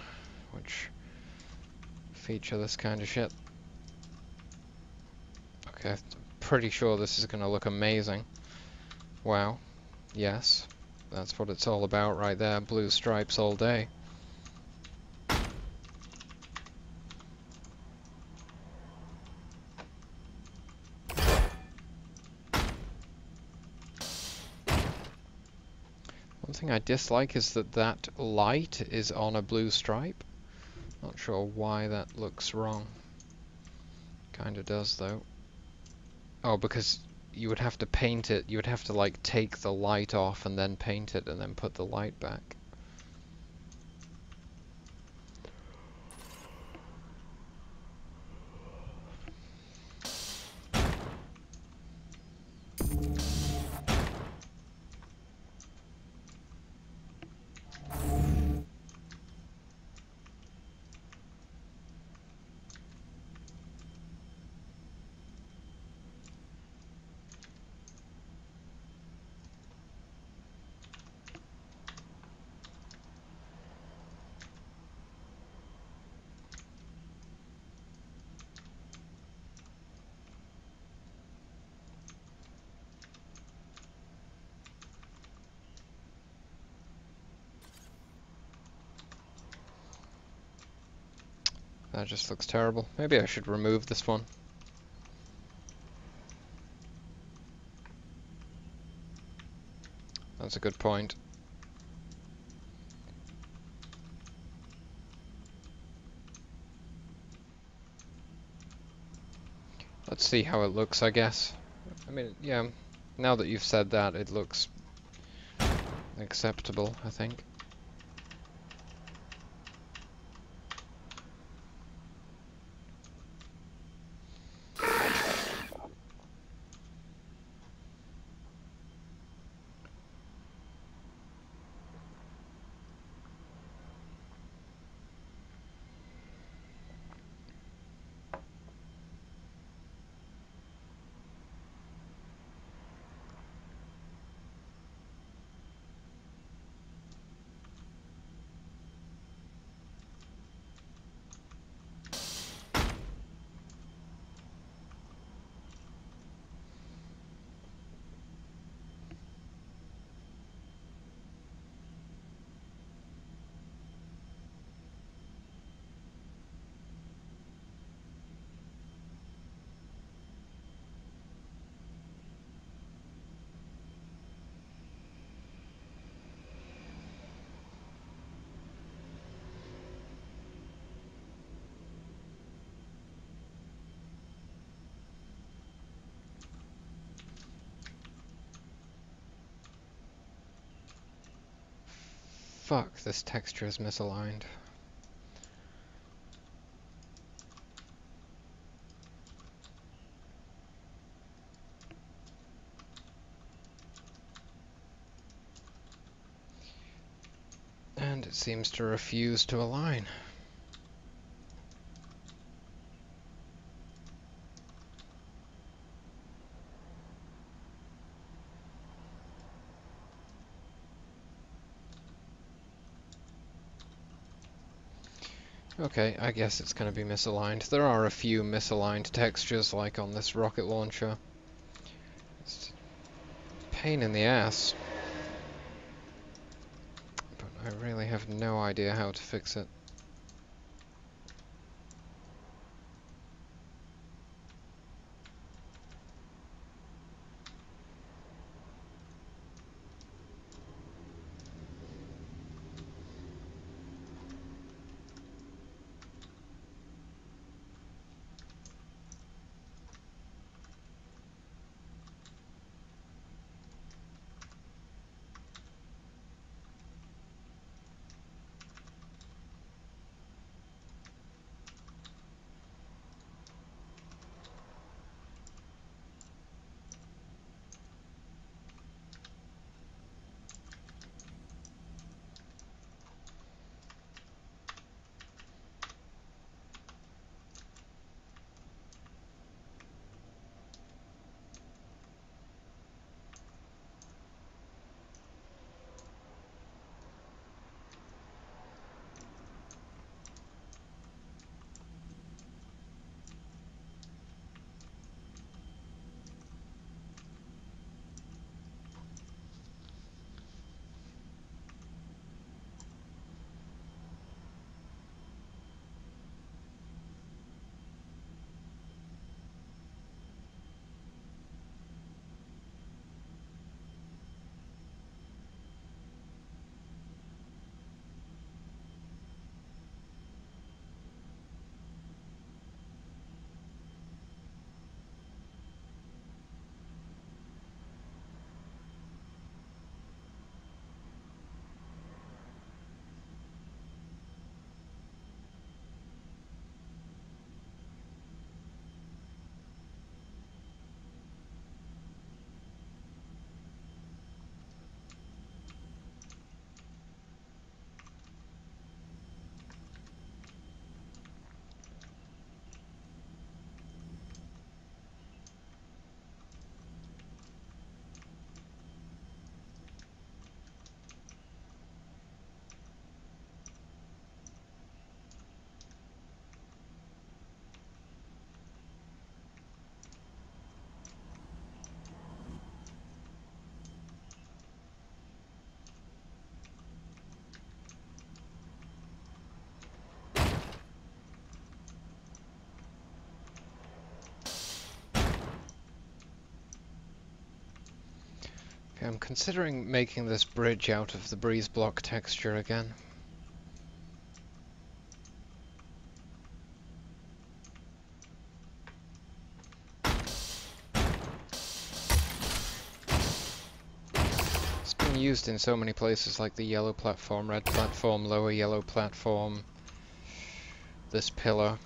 which feature this kind of shit. Okay, I'm pretty sure this is gonna look amazing. Wow. Yes. That's what it's all about right there. Blue stripes all day. One thing I dislike is that that light is on a blue stripe. Not sure why that looks wrong. Kinda does though. Oh, because you would have to paint it, you would have to like take the light off and then paint it and then put the light back. That just looks terrible. Maybe I should remove this one. That's a good point. Let's see how it looks, I guess. I mean, yeah, now that you've said that, it looks acceptable, I think. Fuck, this texture is misaligned. And it seems to refuse to align. Okay, I guess it's gonna be misaligned. There are a few misaligned textures, like on this rocket launcher. It's a pain in the ass. But I really have no idea how to fix it. I'm considering making this bridge out of the breeze block texture again. It's been used in so many places, like the yellow platform, red platform, lower yellow platform, this pillar.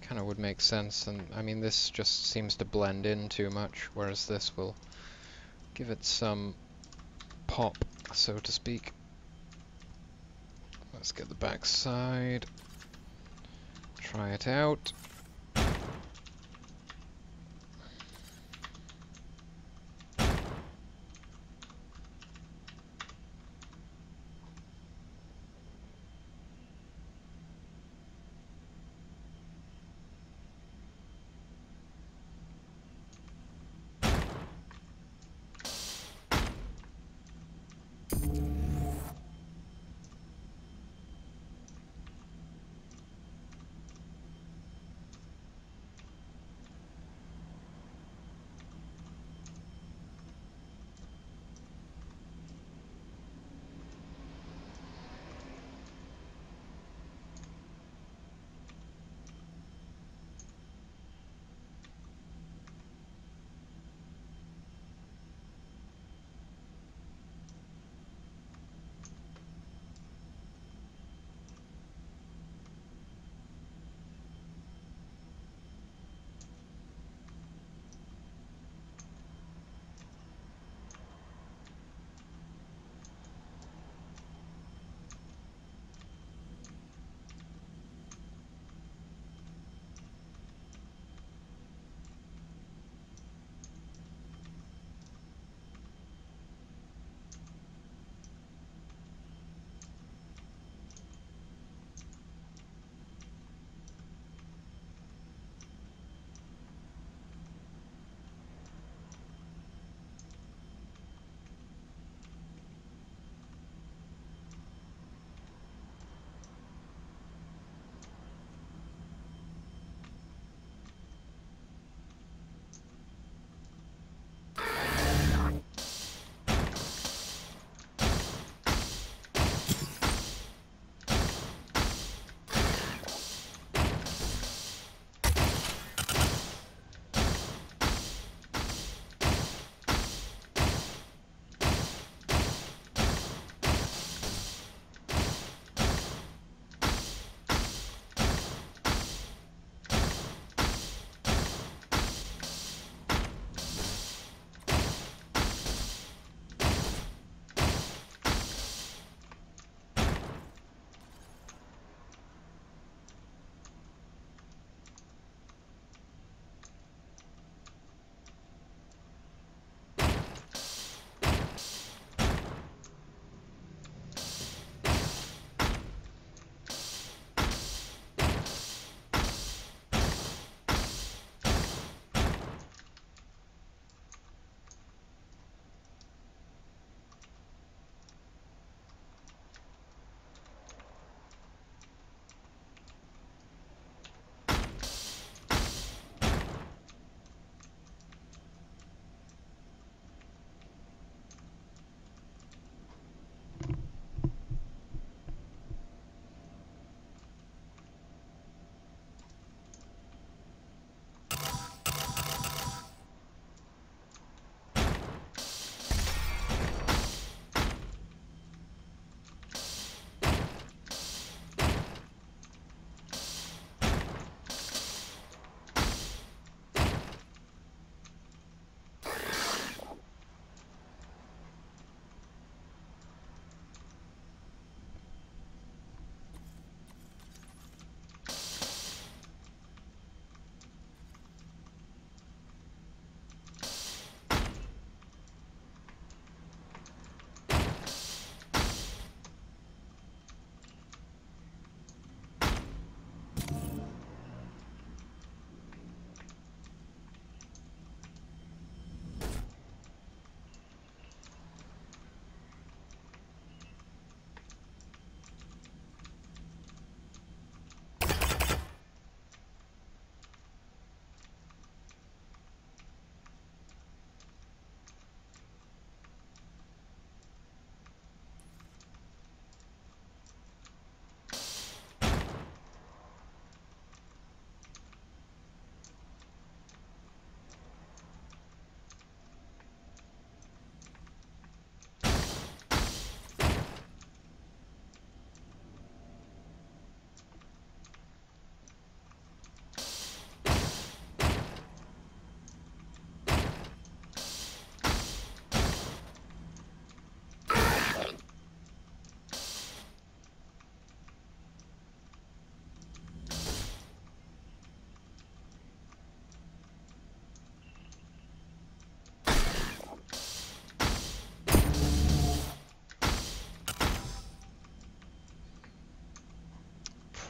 Kind of would make sense, and I mean this just seems to blend in too much, whereas this will give it some pop, so to speak. Let's get the back side, try it out.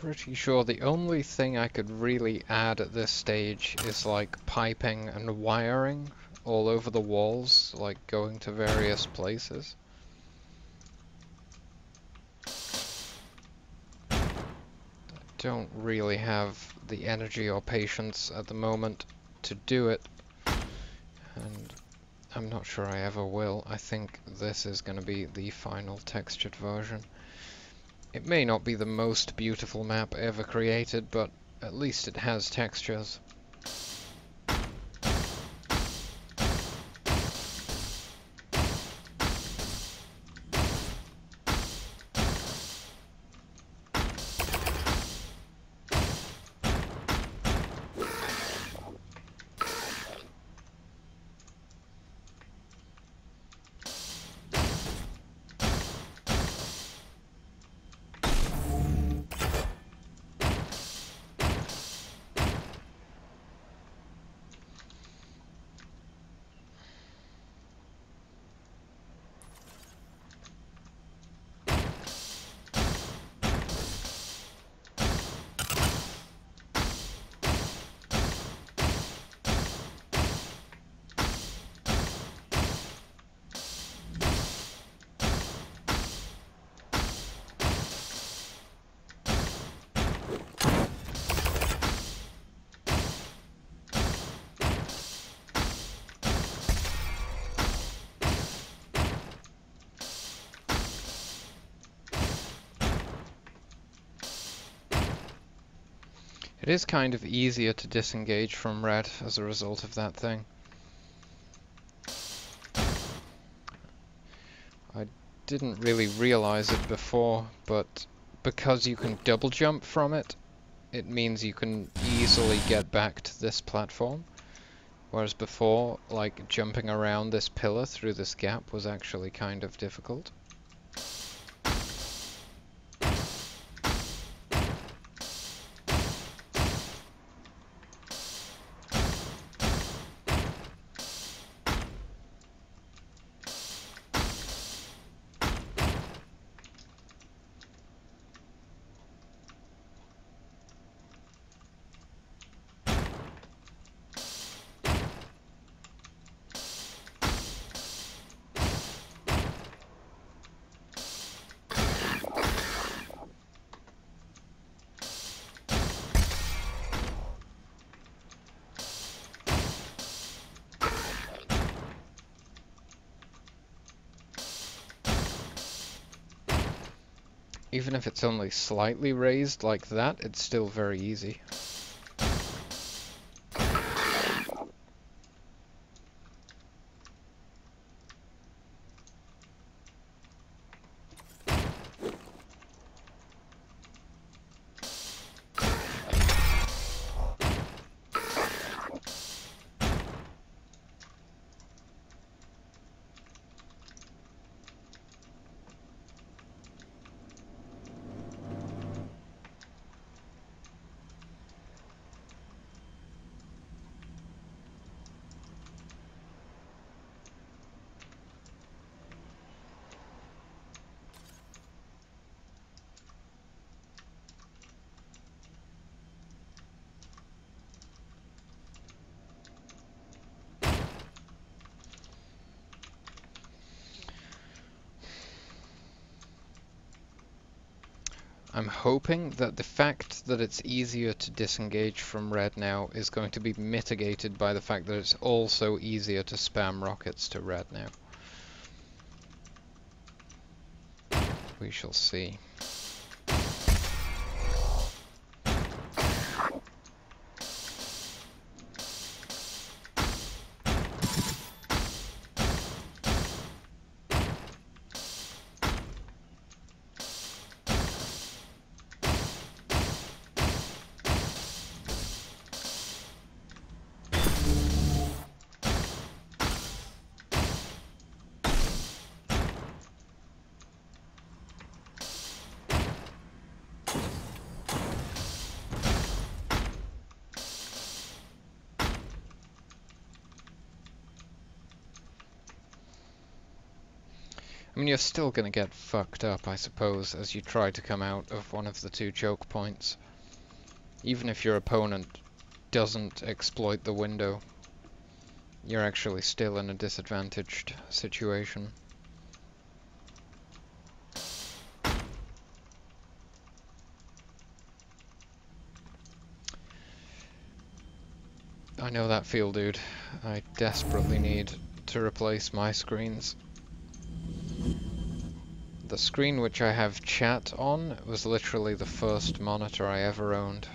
Pretty sure the only thing I could really add at this stage is like piping and wiring all over the walls, like going to various places. Don't really have the energy or patience at the moment to do it, and I'm not sure I ever will. I think this is going to be the final textured version. It may not be the most beautiful map ever created, but at least it has textures. It is kind of easier to disengage from red as a result of that thing. I didn't really realize it before, but because you can double jump from it, it means you can easily get back to this platform. Whereas before, like, jumping around this pillar through this gap was actually kind of difficult. Even if it's only slightly raised like that, it's still very easy. I'm hoping that the fact that it's easier to disengage from red now is going to be mitigated by the fact that it's also easier to spam rockets to red now. We shall see. I mean, you're still gonna get fucked up, I suppose, as you try to come out of one of the two choke points. Even if your opponent doesn't exploit the window, you're actually still in a disadvantaged situation. I know that feel, dude. I desperately need to replace my screens. The screen which I have chat on was literally the first monitor I ever owned.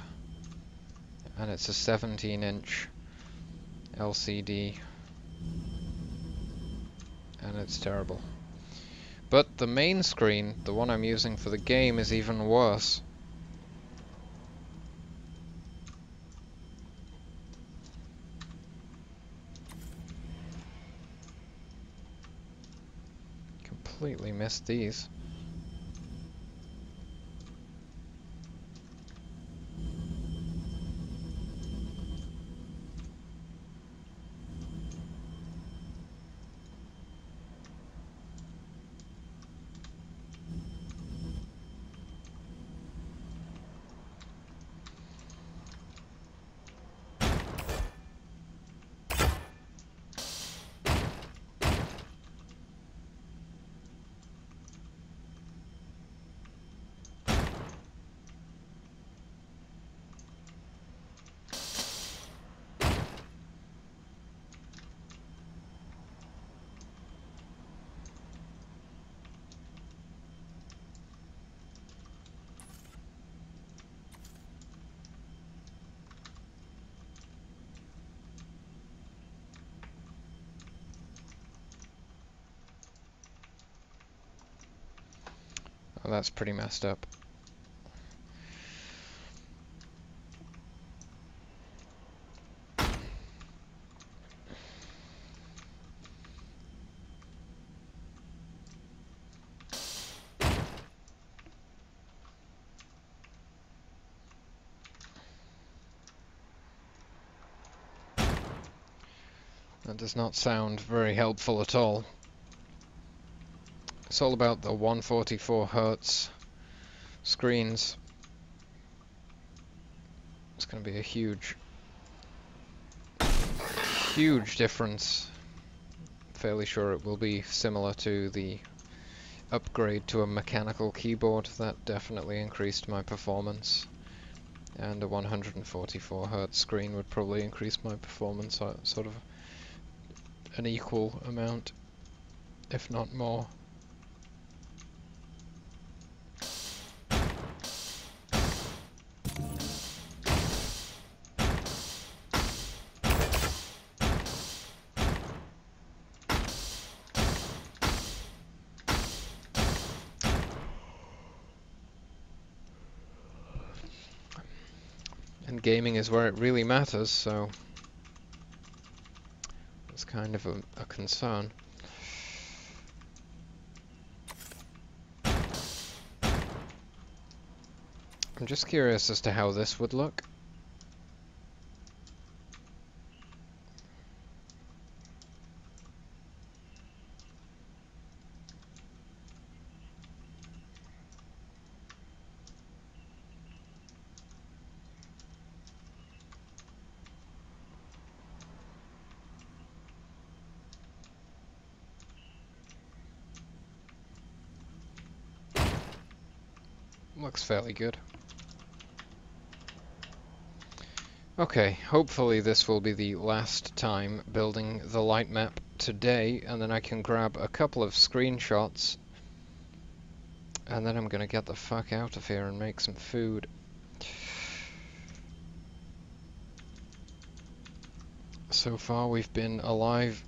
And it's a 17-inch LCD. And it's terrible. But the main screen, the one I'm using for the game, is even worse. Completely missed these. Oh, that's pretty messed up. That does not sound very helpful at all. It's all about the 144 Hz screens. It's going to be a huge difference. Fairly sure it will be similar to the upgrade to a mechanical keyboard. That definitely increased my performance. And a 144 Hz screen would probably increase my performance sort of an equal amount, if not more. And gaming is where it really matters, so it's kind of a concern. I'm just curious as to how this would look. Looks fairly good. Okay, hopefully this will be the last time building the light map today, and then I can grab a couple of screenshots, and then I'm gonna get the fuck out of here and make some food. So far we've been alive.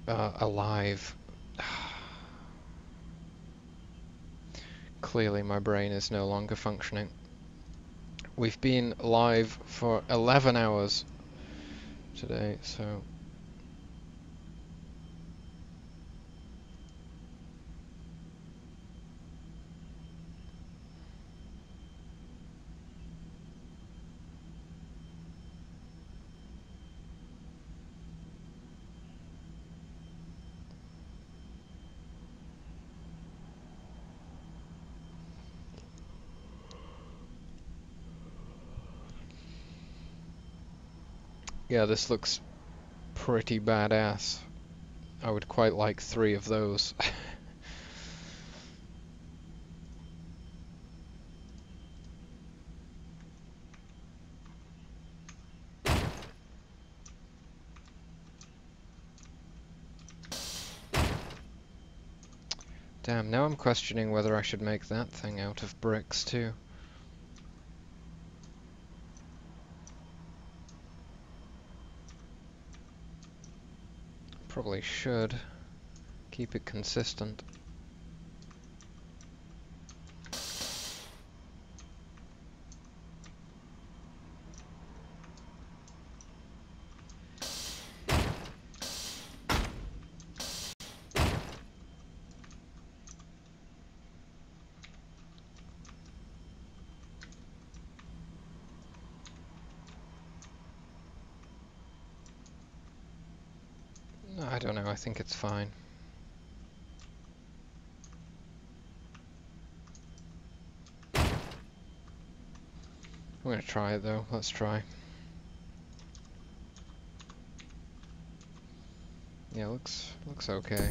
Clearly my brain is no longer functioning. We've been live for 11 hours today, so... Yeah, this looks pretty badass. I would quite like 3 of those. Damn, now I'm questioning whether I should make that thing out of bricks too. Probably should. Keep it consistent. I don't know, I think it's fine. I'm gonna try it though, let's try. Yeah, looks okay.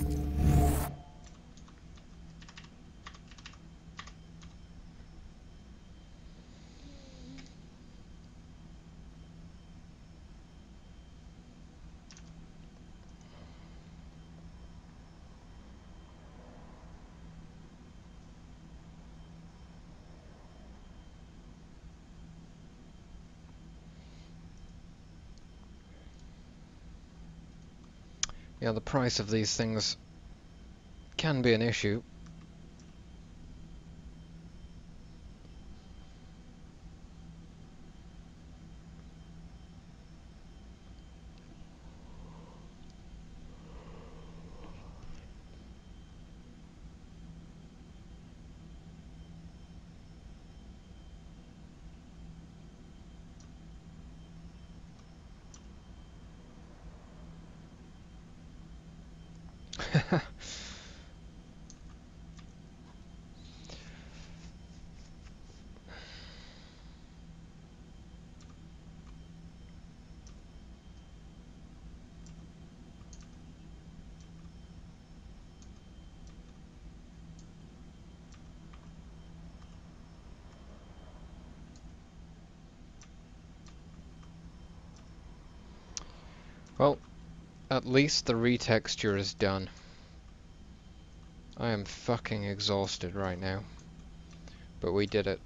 Yeah, the price of these things can be an issue. Well, at least the retexture is done. I am fucking exhausted right now. But we did it.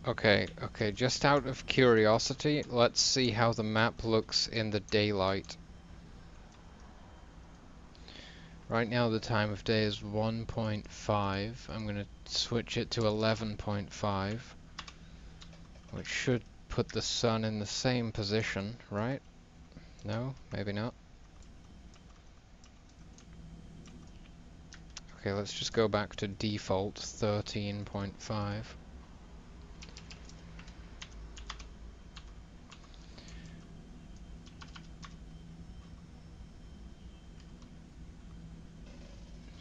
Okay, just out of curiosity, let's see how the map looks in the daylight. Right now the time of day is 1.5. I'm gonna switch it to 11.5, which should put the sun in the same position, right? No? Maybe not. Okay, let's just go back to default 13.5.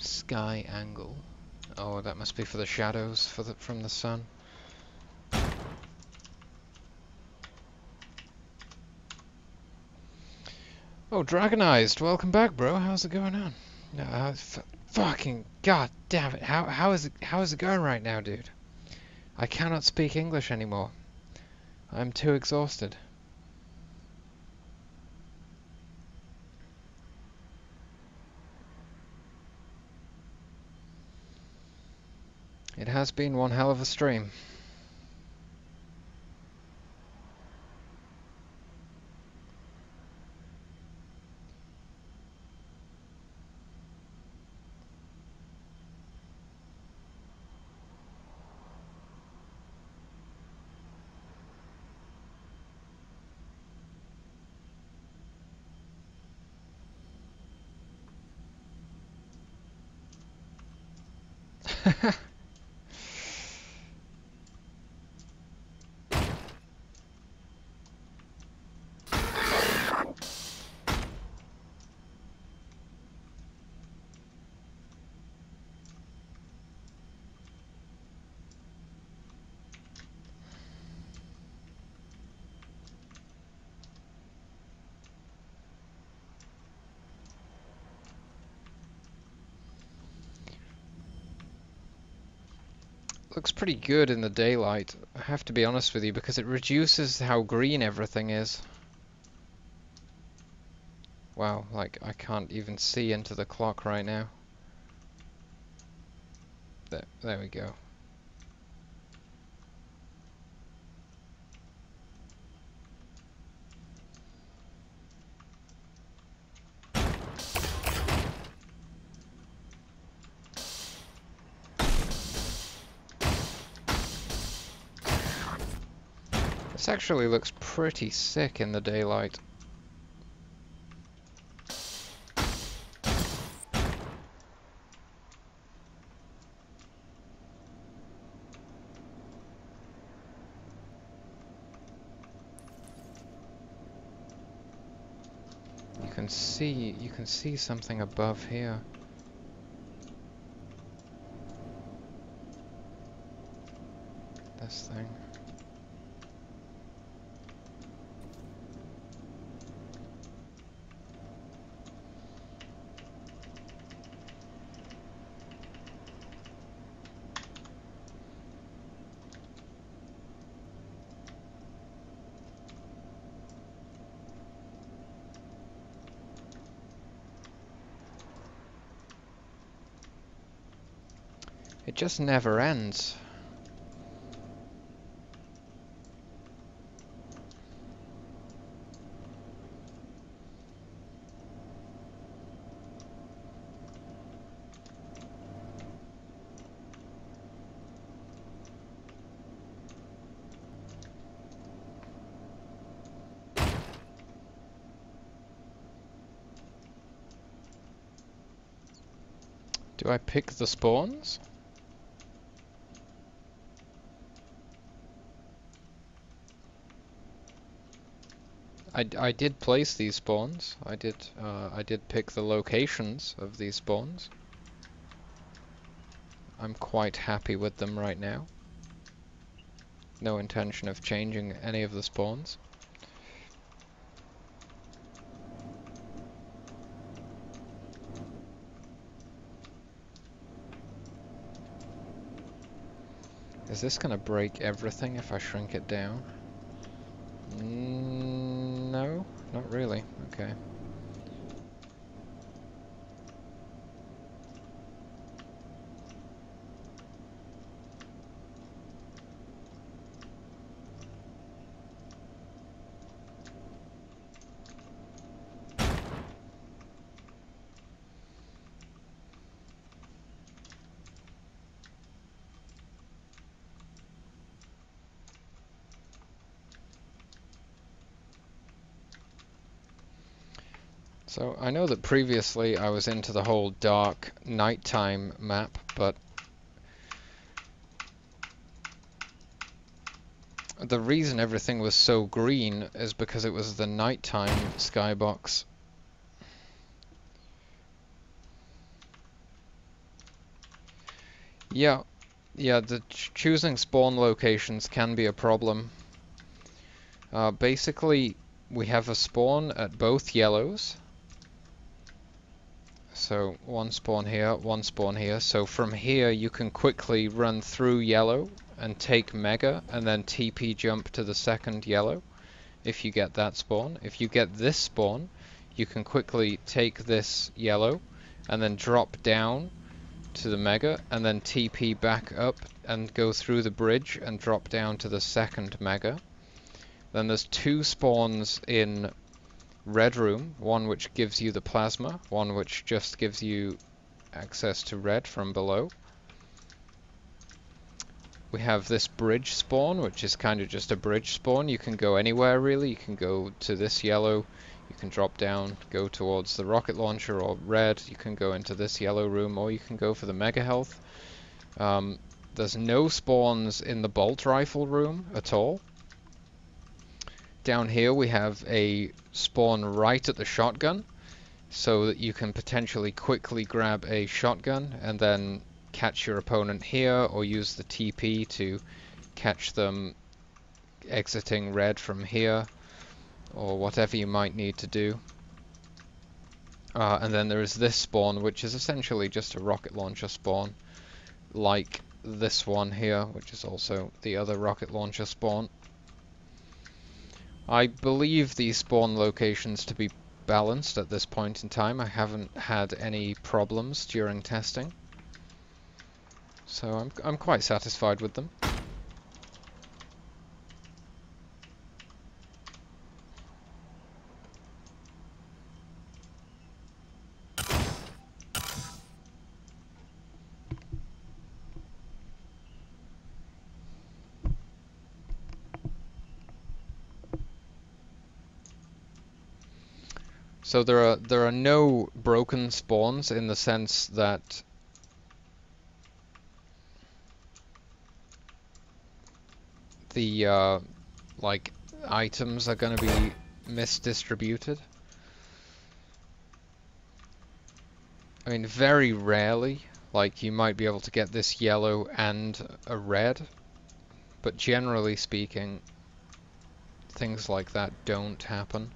Sky angle. Oh, that must be for the shadows from the sun. Oh, Dragonized, welcome back, bro. How's it going on? Fucking god damn it! How is it going right now, dude? I cannot speak English anymore. I'm too exhausted. It has been one hell of a stream. Looks pretty good in the daylight, I have to be honest with you, because it reduces how green everything is. Wow, like I can't even see into the clock right now. There we go. This actually looks pretty sick in the daylight. You can see something above here. This thing. It just never ends. Do I pick the spawns? I did place these spawns. I did pick the locations of these spawns. I'm quite happy with them right now. No intention of changing any of the spawns. Is this gonna break everything if I shrink it down? No, not really. Okay. So I know that previously I was into the whole dark nighttime map, but the reason everything was so green is because it was the nighttime skybox. Yeah, yeah, choosing spawn locations can be a problem. Basically, we have a spawn at both yellows. So one spawn here, one spawn here. So from here you can quickly run through yellow and take Mega and then TP jump to the second yellow if you get that spawn. If you get this spawn, you can quickly take this yellow and then drop down to the Mega and then TP back up and go through the bridge and drop down to the second Mega. Then there's two spawns in Red Room, one which gives you the plasma, one which just gives you access to red from below. We have this bridge spawn, which is kind of just a bridge spawn. You can go anywhere really. You can go to this yellow, you can drop down, go towards the rocket launcher or red, you can go into this yellow room, or you can go for the mega health. There's no spawns in the bolt rifle room at all. Down here we have a spawn right at the shotgun, so that you can potentially quickly grab a shotgun and then catch your opponent here, or use the TP to catch them exiting red from here, or whatever you might need to do. And then there is this spawn, which is essentially just a rocket launcher spawn, like this one here, which is also the other rocket launcher spawn. I believe these spawn locations to be balanced at this point in time. I haven't had any problems during testing, so I'm quite satisfied with them. So there are no broken spawns in the sense that the like items are going to be misdistributed. I mean, very rarely, like you might be able to get this yellow and a red, but generally speaking, things like that don't happen.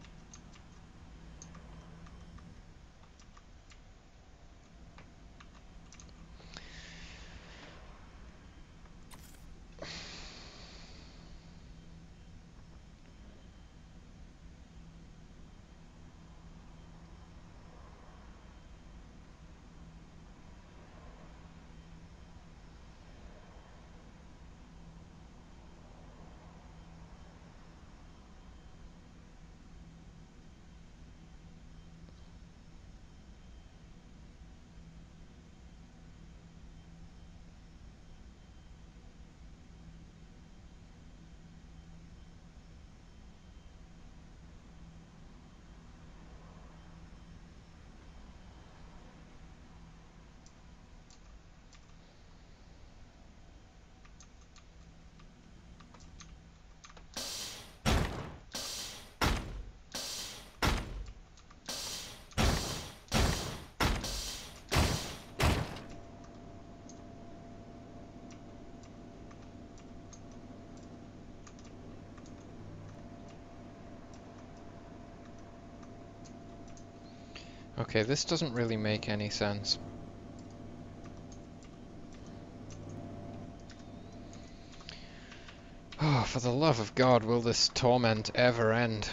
Okay, this doesn't really make any sense. Oh, for the love of God, will this torment ever end?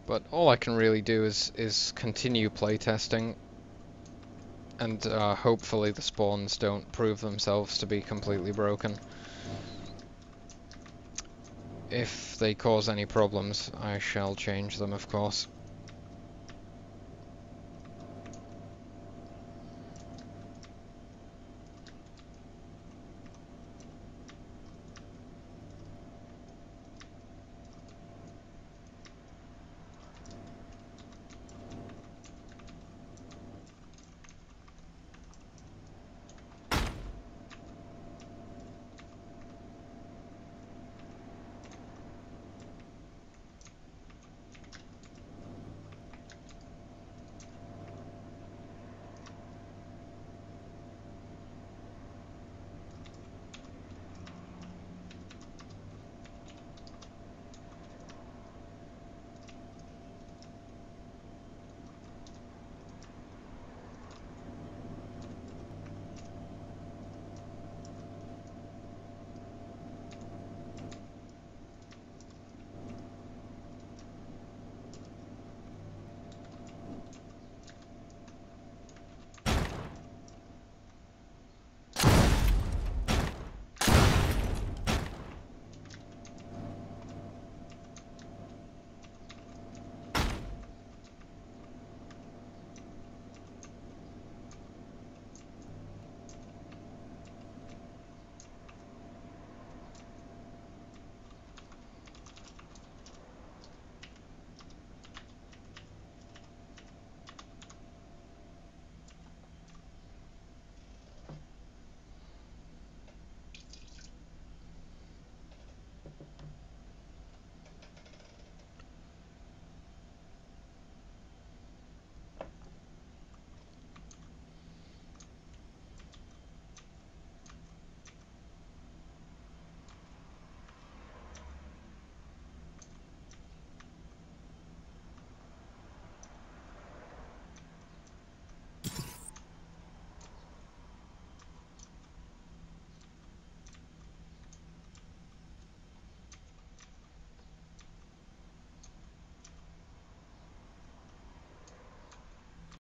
But all I can really do is continue playtesting, and hopefully the spawns don't prove themselves to be completely broken. If they cause any problems, I shall change them, of course.